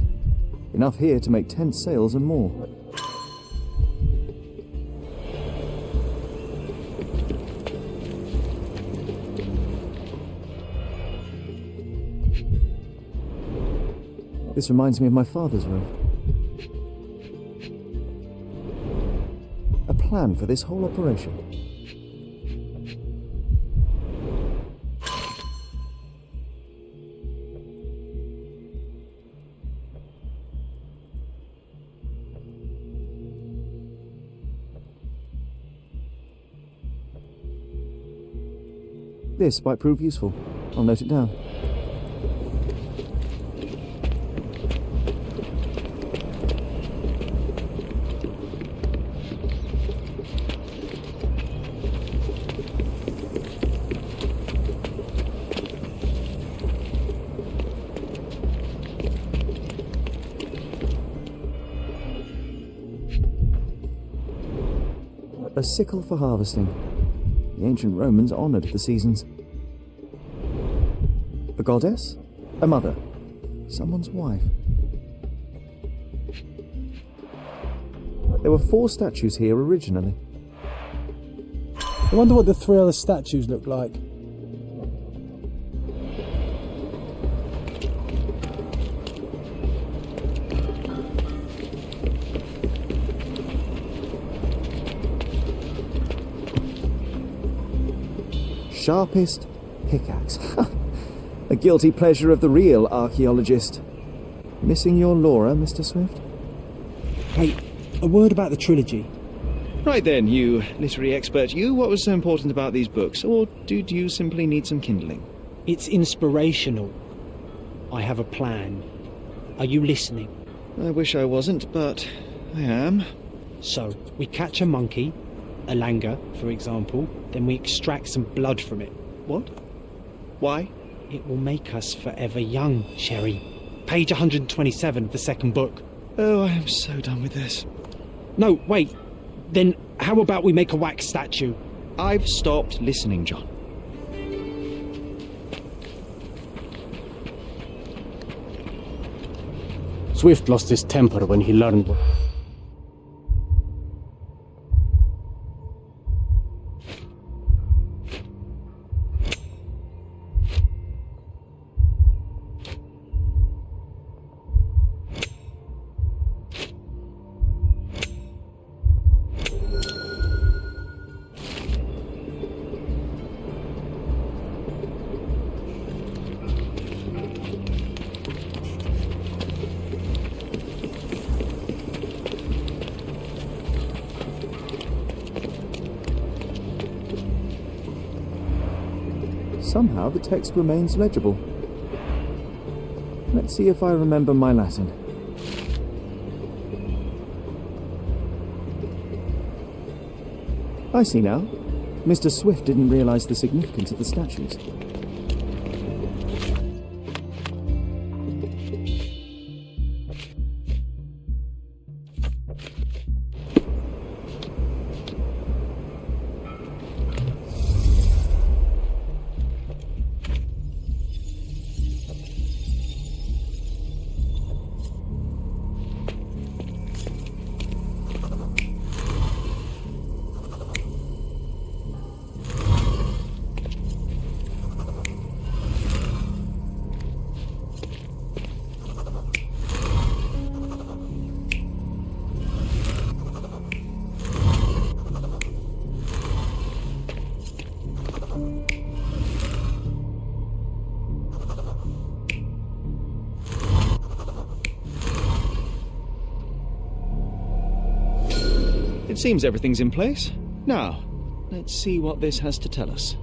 Enough here to make 10 sails and more. This reminds me of my father's room. A plan for this whole operation. This might prove useful. I'll note it down. A sickle for harvesting. The ancient Romans honoured the seasons. A goddess? A mother? Someone's wife? There were 4 statues here originally. I wonder what the 3 other statues look like. sharpest pickaxe. A guilty pleasure of the real archaeologist. Missing your Laura, Mr. Swift? Hey, a word about the trilogy. Right then, you literary expert, what was so important about these books? Or do you simply need some kindling? It's inspirational. I have a plan. Are you listening? I wish I wasn't, but I am. So, we catch a monkey, a langur, for example, then we extract some blood from it. What? Why? It will make us forever young, Sherry. Page 127 of the second book. Oh, I am so done with this. No, wait. Then how about we make a wax statue? I've stopped listening, John. Swift lost his temper when he learned what... Somehow the text remains legible. Let's see if I remember my Latin. I see now. Mr. Swift didn't realize the significance of the statues. It seems everything's in place. Now, let's see what this has to tell us.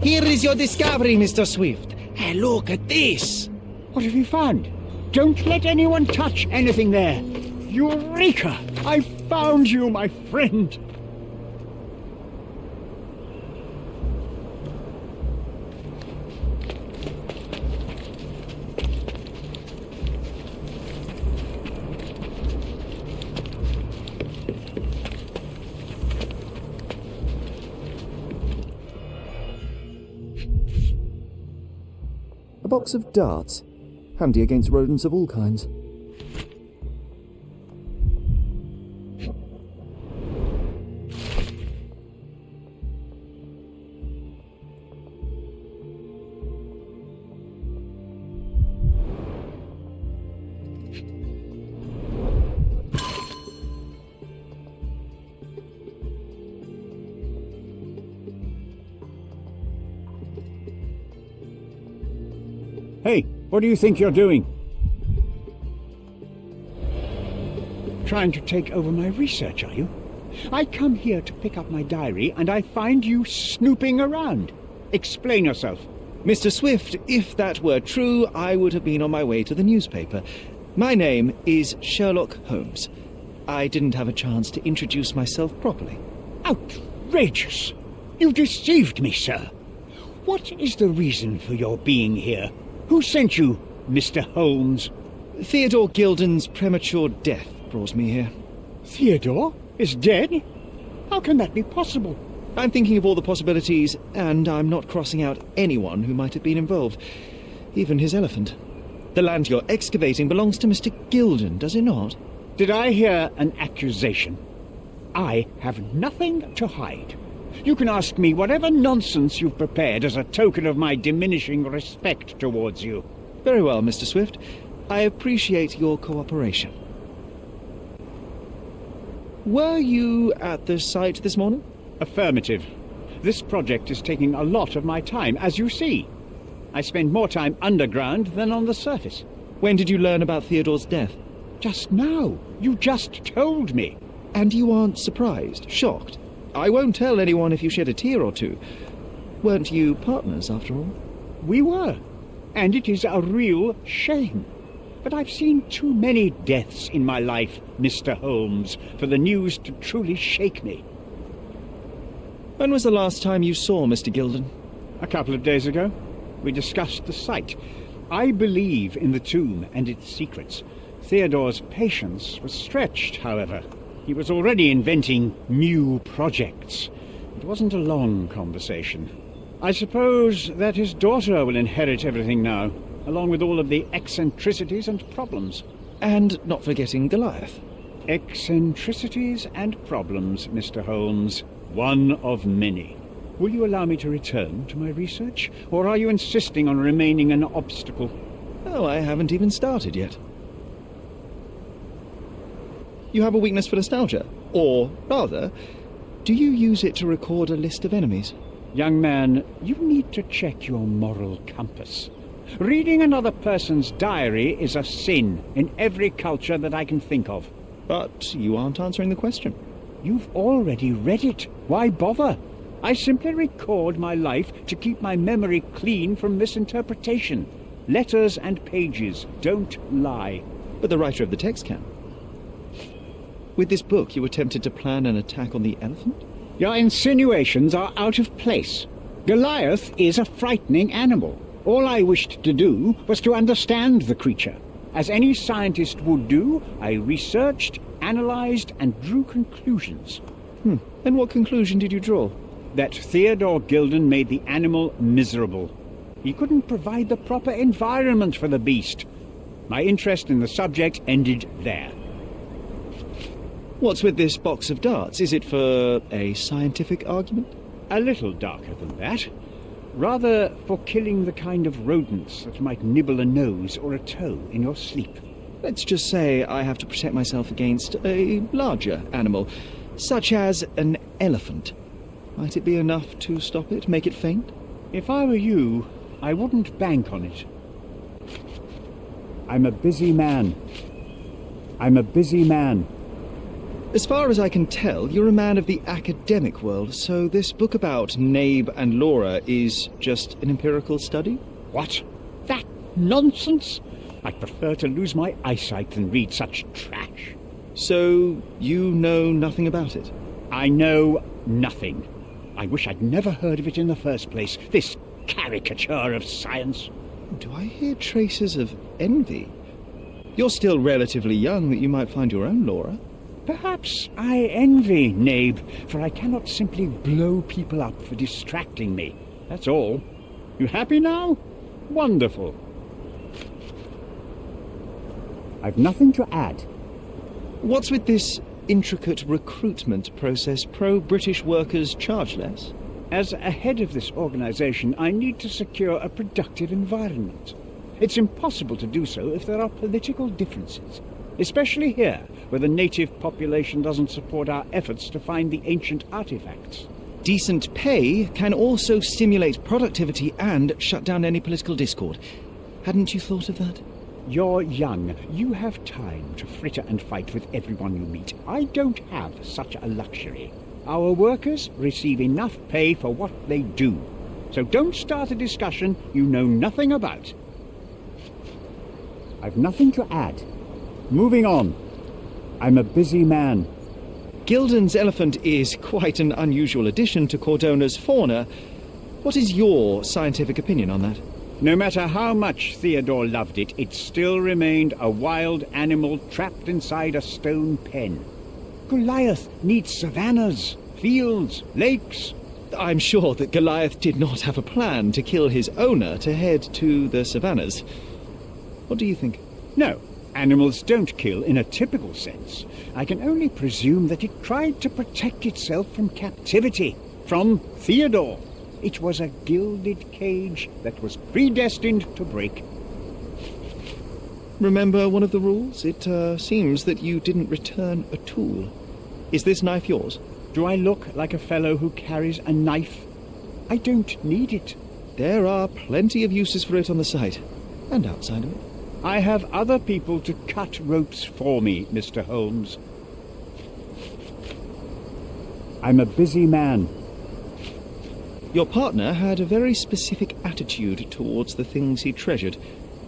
Here is your discovery, Mr. Swift. Hey, look at this. What have you found? Don't let anyone touch anything there. Eureka! I found you, my friend. A box of darts, handy against rodents of all kinds. Hey, what do you think you're doing? Trying to take over my research, are you? I come here to pick up my diary, and I find you snooping around. Explain yourself. Mr. Swift, if that were true, I would have been on my way to the newspaper. My name is Sherlock Holmes. I didn't have a chance to introduce myself properly. Outrageous! You deceived me, sir. What is the reason for your being here? Who sent you, Mr. Holmes? Theodore Gilden's premature death brought me here. Theodore is dead? How can that be possible? I'm thinking of all the possibilities, and I'm not crossing out anyone who might have been involved. Even his elephant. The land you're excavating belongs to Mr. Gilden, does it not? Did I hear an accusation? I have nothing to hide. You can ask me whatever nonsense you've prepared as a token of my diminishing respect towards you. Very well, Mr. Swift. I appreciate your cooperation. Were you at the site this morning? Affirmative. This project is taking a lot of my time, as you see. I spend more time underground than on the surface. When did you learn about Theodore's death? Just now. You just told me. And you aren't surprised, shocked? I won't tell anyone if you shed a tear or two. Weren't you partners, after all? We were. And it is a real shame. But I've seen too many deaths in my life, Mr. Holmes, for the news to truly shake me. When was the last time you saw Mr. Gilden? A couple of days ago. We discussed the site. I believe in the tomb and its secrets. Theodore's patience was stretched, however. He was already inventing new projects. It wasn't a long conversation. I suppose that his daughter will inherit everything now, along with all of the eccentricities and problems. And not forgetting Goliath. Eccentricities and problems, Mr. Holmes. One of many. Will you allow me to return to my research, or are you insisting on remaining an obstacle? Oh, I haven't even started yet. You have a weakness for nostalgia? Or, rather, do you use it to record a list of enemies? Young man, you need to check your moral compass. Reading another person's diary is a sin in every culture that I can think of. But you aren't answering the question. You've already read it. Why bother? I simply record my life to keep my memory clean from misinterpretation. Letters and pages don't lie. But the writer of the text can. With this book, you attempted to plan an attack on the elephant? Your insinuations are out of place. Goliath is a frightening animal. All I wished to do was to understand the creature. As any scientist would do, I researched, analyzed, and drew conclusions. And what conclusion did you draw? That Theodore Gilden made the animal miserable. He couldn't provide the proper environment for the beast. My interest in the subject ended there. What's with this box of darts? Is it for a scientific argument? A little darker than that. Rather for killing the kind of rodents that might nibble a nose or a toe in your sleep. Let's just say I have to protect myself against a larger animal, such as an elephant. Might it be enough to stop it, make it faint? If I were you, I wouldn't bank on it. I'm a busy man. As far as I can tell, you're a man of the academic world, so this book about Nabe and Laura is just an empirical study? What? That nonsense? I'd prefer to lose my eyesight than read such trash. So, you know nothing about it? I know nothing. I wish I'd never heard of it in the first place, this caricature of science. Do I hear traces of envy? You're still relatively young that you might find your own Laura. Perhaps I envy Nabe, for I cannot simply blow people up for distracting me. That's all. You happy now? Wonderful. I've nothing to add. What's with this intricate recruitment process? Pro-British workers charge less? As a head of this organization, I need to secure a productive environment. It's impossible to do so if there are political differences, especially here, where the native population doesn't support our efforts to find the ancient artifacts. Decent pay can also stimulate productivity and shut down any political discord. Hadn't you thought of that? You're young. You have time to fritter and fight with everyone you meet. I don't have such a luxury. Our workers receive enough pay for what they do. So don't start a discussion you know nothing about. I've nothing to add. Moving on. I'm a busy man. Gilden's elephant is quite an unusual addition to Cordona's fauna. What is your scientific opinion on that? No matter how much Theodore loved it, it still remained a wild animal trapped inside a stone pen. Goliath needs savannas, fields, lakes. I'm sure that Goliath did not have a plan to kill his owner to head to the savannas. What do you think? No, animals don't kill in a typical sense. I can only presume that it tried to protect itself from captivity, from Theodore. It was a gilded cage that was predestined to break. Remember one of the rules? It seems that you didn't return a tool. Is this knife yours? Do I look like a fellow who carries a knife? I don't need it. There are plenty of uses for it on the site, and outside of it. I have other people to cut ropes for me, Mr. Holmes. I'm a busy man. Your partner had a very specific attitude towards the things he treasured.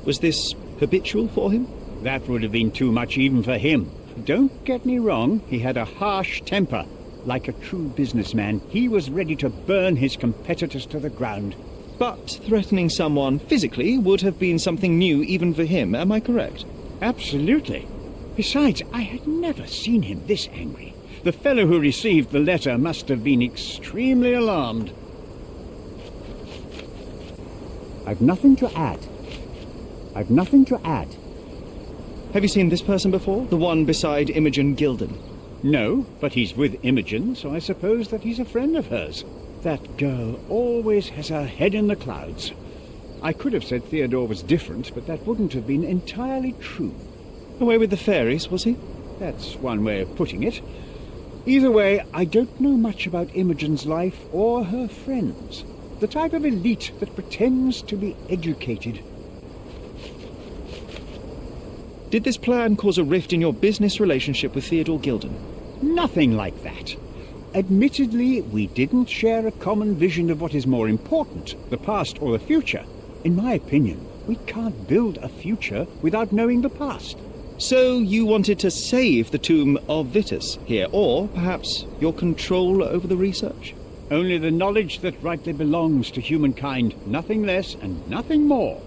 Was this habitual for him? That would have been too much even for him. Don't get me wrong, he had a harsh temper. Like a true businessman, he was ready to burn his competitors to the ground. But threatening someone physically would have been something new even for him, am I correct? Absolutely. Besides, I had never seen him this angry. The fellow who received the letter must have been extremely alarmed. I've nothing to add. I've nothing to add. Have you seen this person before? The one beside Imogen Gilden? No, but he's with Imogen, so I suppose that he's a friend of hers. That girl always has her head in the clouds. I could have said Theodore was different, but that wouldn't have been entirely true. Away with the fairies, was he? That's one way of putting it. Either way, I don't know much about Imogen's life or her friends. The type of elite that pretends to be educated. Did this plan cause a rift in your business relationship with Theodore Gilden? Nothing like that. Admittedly, we didn't share a common vision of what is more important, the past or the future. In my opinion, we can't build a future without knowing the past. So you wanted to save the tomb of Vitus here, or perhaps your control over the research? Only the knowledge that rightly belongs to humankind, nothing less and nothing more.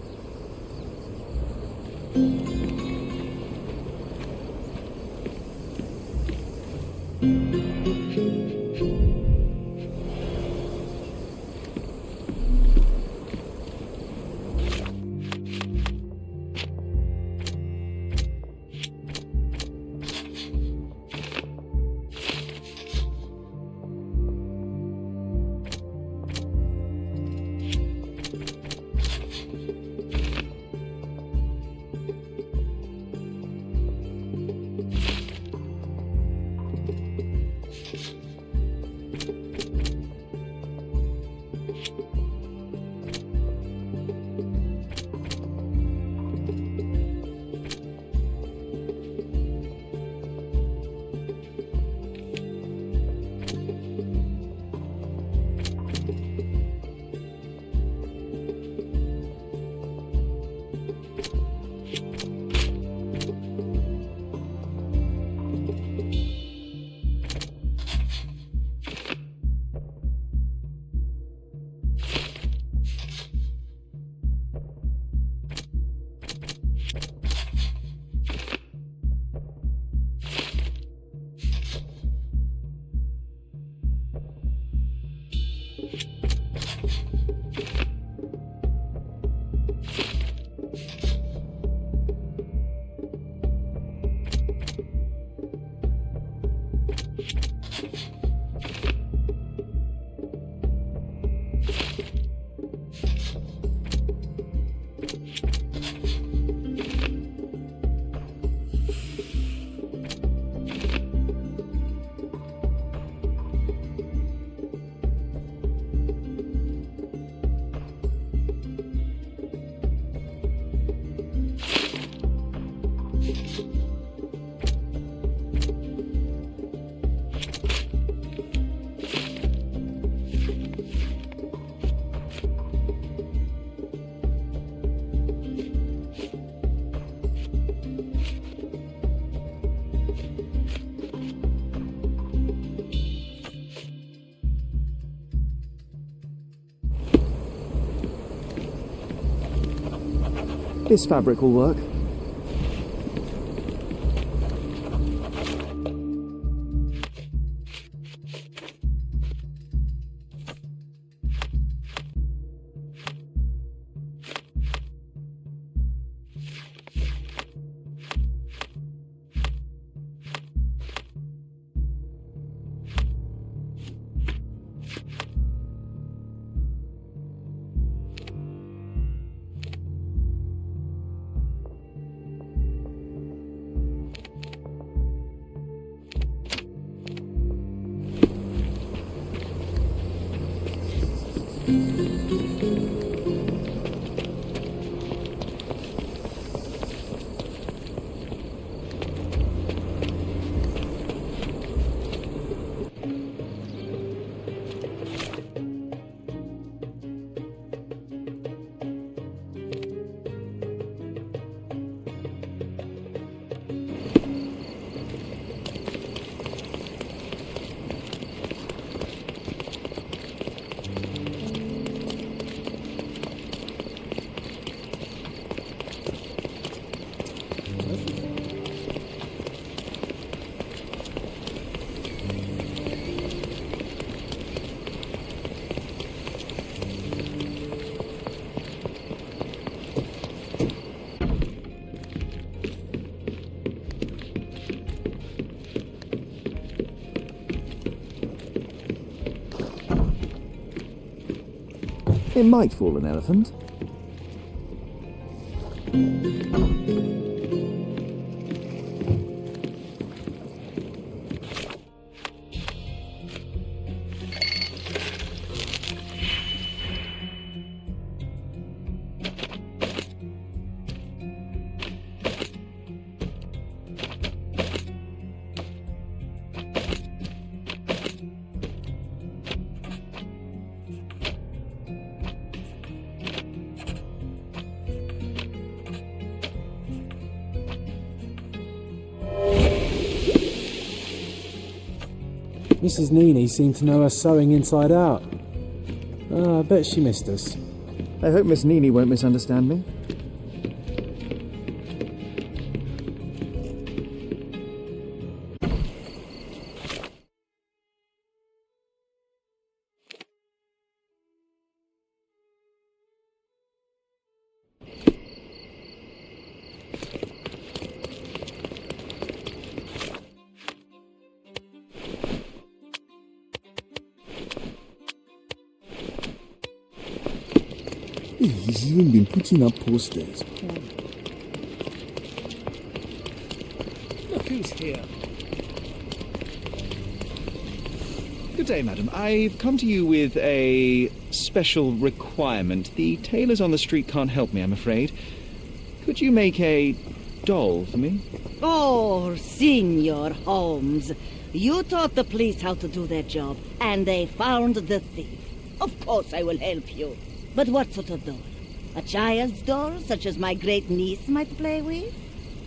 This fabric will work. It might fool an elephant. Mrs. Nini seemed to know her sewing inside out. I bet she missed us. I hope Miss Nini won't misunderstand me. He's even been putting up posters. Look who's here. Good day, madam. I've come to you with a special requirement. The tailors on the street can't help me, I'm afraid. Could you make a doll for me? Oh, Signor Holmes. You taught the police how to do their job, and they found the thief. Of course I will help you. But what sort of doll? A child's doll, such as my great-niece might play with?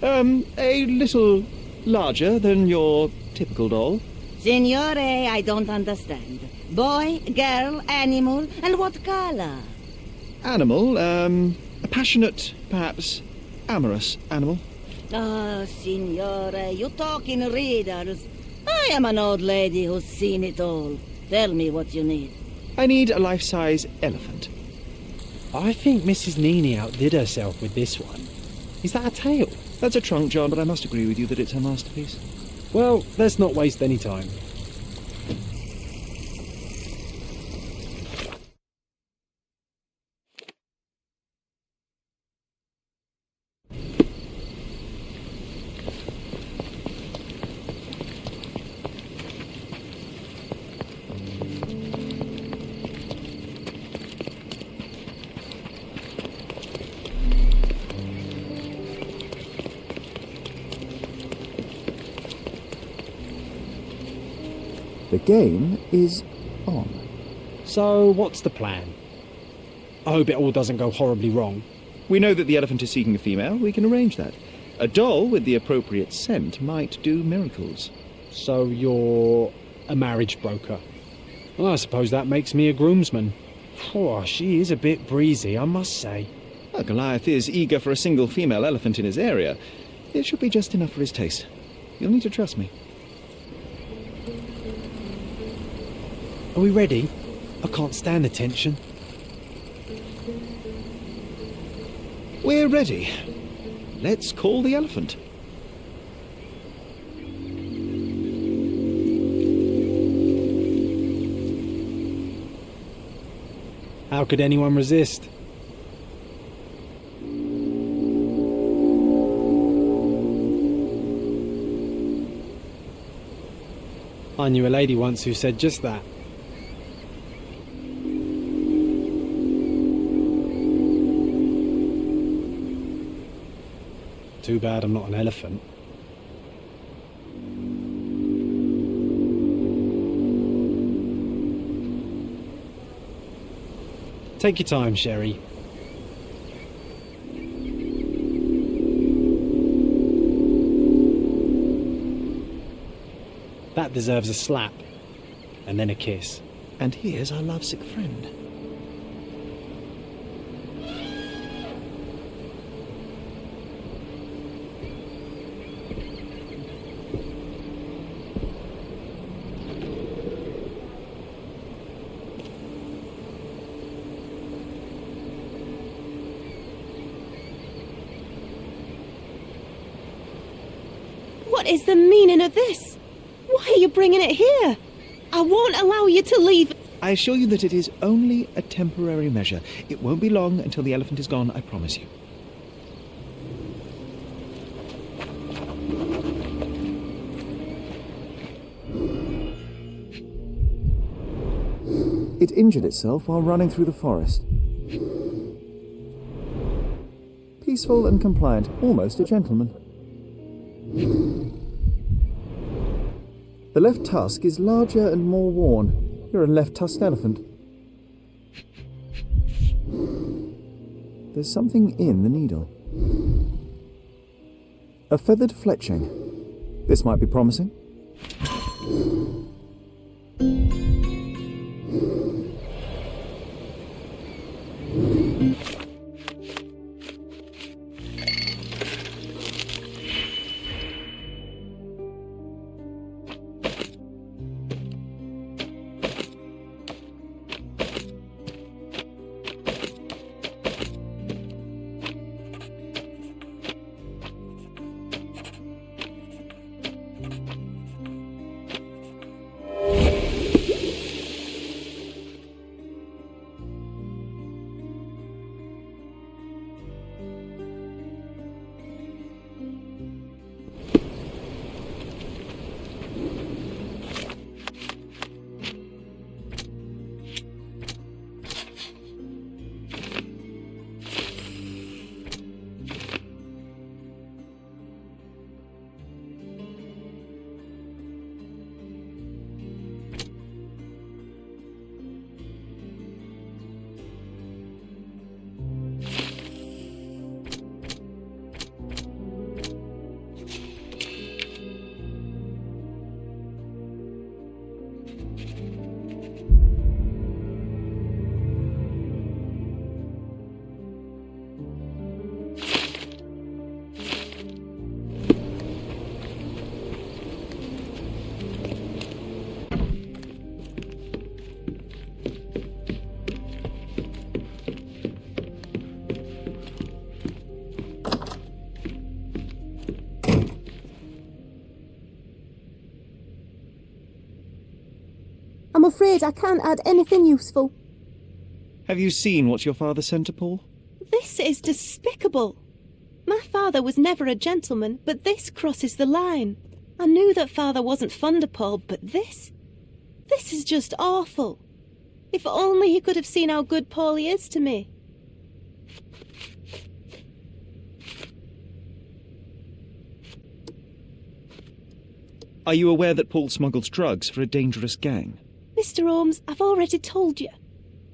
A little larger than your typical doll. Signore, I don't understand. Boy, girl, animal, and what color? Animal, a passionate, perhaps amorous animal. Oh, Signore, you talk in riddles. I am an old lady who's seen it all. Tell me what you need. I need a life-size elephant. I think Mrs. Nini outdid herself with this one. Is that a tail? That's a trunk, John, but I must agree with you that it's her masterpiece. Well, let's not waste any time. The game is on. So, what's the plan? I hope it all doesn't go horribly wrong. We know that the elephant is seeking a female. We can arrange that. A doll with the appropriate scent might do miracles. So you're a marriage broker? Well, I suppose that makes me a groomsman. Oh, she is a bit breezy, I must say. Well, Goliath is eager for a single female elephant in his area. It should be just enough for his taste. You'll need to trust me. Are we ready? I can't stand the tension. We're ready. Let's call the elephant. How could anyone resist? I knew a lady once who said just that. Too bad I'm not an elephant. Take your time, Sherry. That deserves a slap, and then a kiss. And here's our lovesick friend. What is the meaning of this? Why are you bringing it here? I won't allow you to leave. I assure you that it is only a temporary measure. It won't be long until the elephant is gone, I promise you. It injured itself while running through the forest. Peaceful and compliant, almost a gentleman. The left tusk is larger and more worn. You're a left-tusked elephant. There's something in the needle. A feathered fletching. This might be promising. I'm afraid I can't add anything useful. Have you seen what your father sent to Paul? This is despicable. My father was never a gentleman, but this crosses the line. I knew that father wasn't fond of Paul, but this is just awful. If only he could have seen how good Paulie is to me. Are you aware that Paul smuggles drugs for a dangerous gang? Mr. Holmes, I've already told you.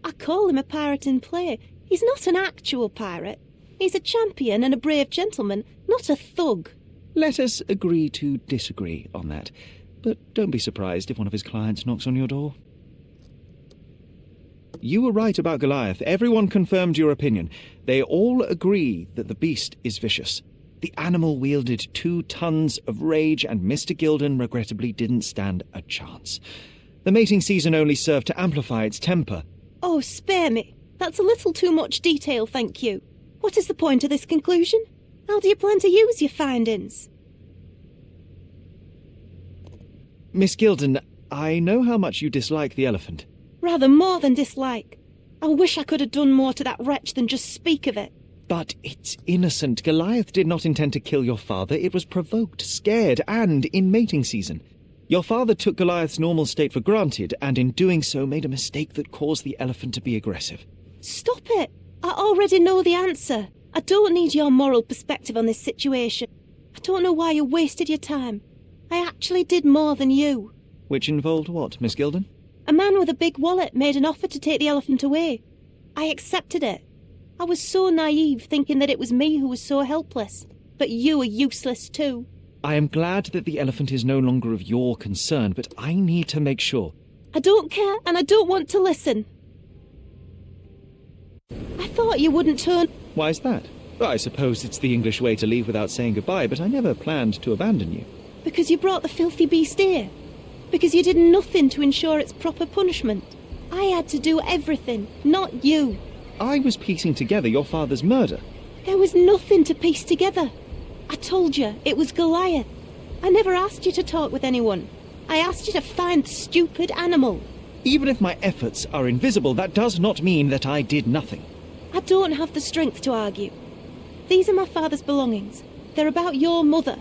I call him a pirate in play. He's not an actual pirate. He's a champion and a brave gentleman, not a thug. Let us agree to disagree on that. But don't be surprised if one of his clients knocks on your door. You were right about Goliath. Everyone confirmed your opinion. They all agree that the beast is vicious. The animal wielded 2 tons of rage, and Mr. Gilden regrettably didn't stand a chance. The mating season only served to amplify its temper. Oh, spare me. That's a little too much detail, thank you. What is the point of this conclusion? How do you plan to use your findings? Miss Gilden, I know how much you dislike the elephant. Rather more than dislike. I wish I could have done more to that wretch than just speak of it. But it's innocent. Goliath did not intend to kill your father. It was provoked, scared, and in mating season. Your father took Goliath's normal state for granted, and in doing so made a mistake that caused the elephant to be aggressive. Stop it! I already know the answer. I don't need your moral perspective on this situation. I don't know why you wasted your time. I actually did more than you. Which involved what, Miss Gilden? A man with a big wallet made an offer to take the elephant away. I accepted it. I was so naive, thinking that it was me who was so helpless. But you are useless too. I am glad that the elephant is no longer of your concern, but I need to make sure. I don't care, and I don't want to listen. I thought you wouldn't turn... Why is that? Well, I suppose it's the English way to leave without saying goodbye, but I never planned to abandon you. Because you brought the filthy beast here. Because you did nothing to ensure its proper punishment. I had to do everything, not you. I was piecing together your father's murder. There was nothing to piece together. I told you, it was Goliath. I never asked you to talk with anyone. I asked you to find the stupid animal. Even if my efforts are invisible, that does not mean that I did nothing. I don't have the strength to argue. These are my father's belongings. They're about your mother.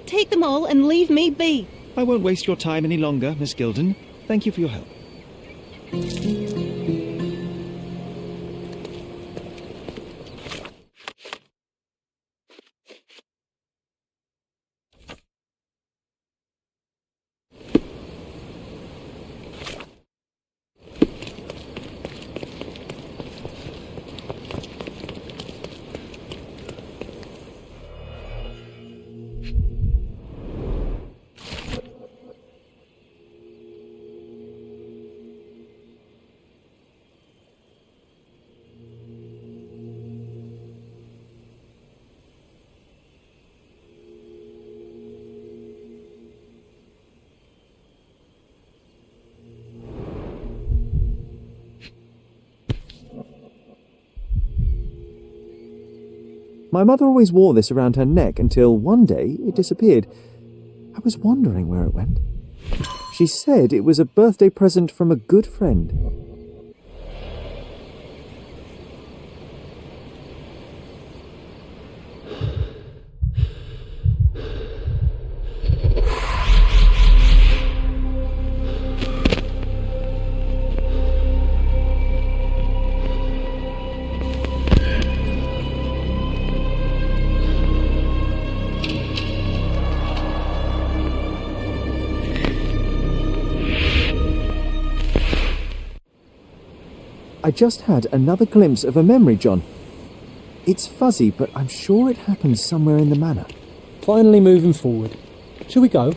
Take them all and leave me be. I won't waste your time any longer, Miss Gilden. Thank you for your help. My mother always wore this around her neck until one day it disappeared. I was wondering where it went. She said it was a birthday present from a good friend. I just had another glimpse of a memory, John. It's fuzzy, but I'm sure it happened somewhere in the manor. Finally moving forward. Shall we go?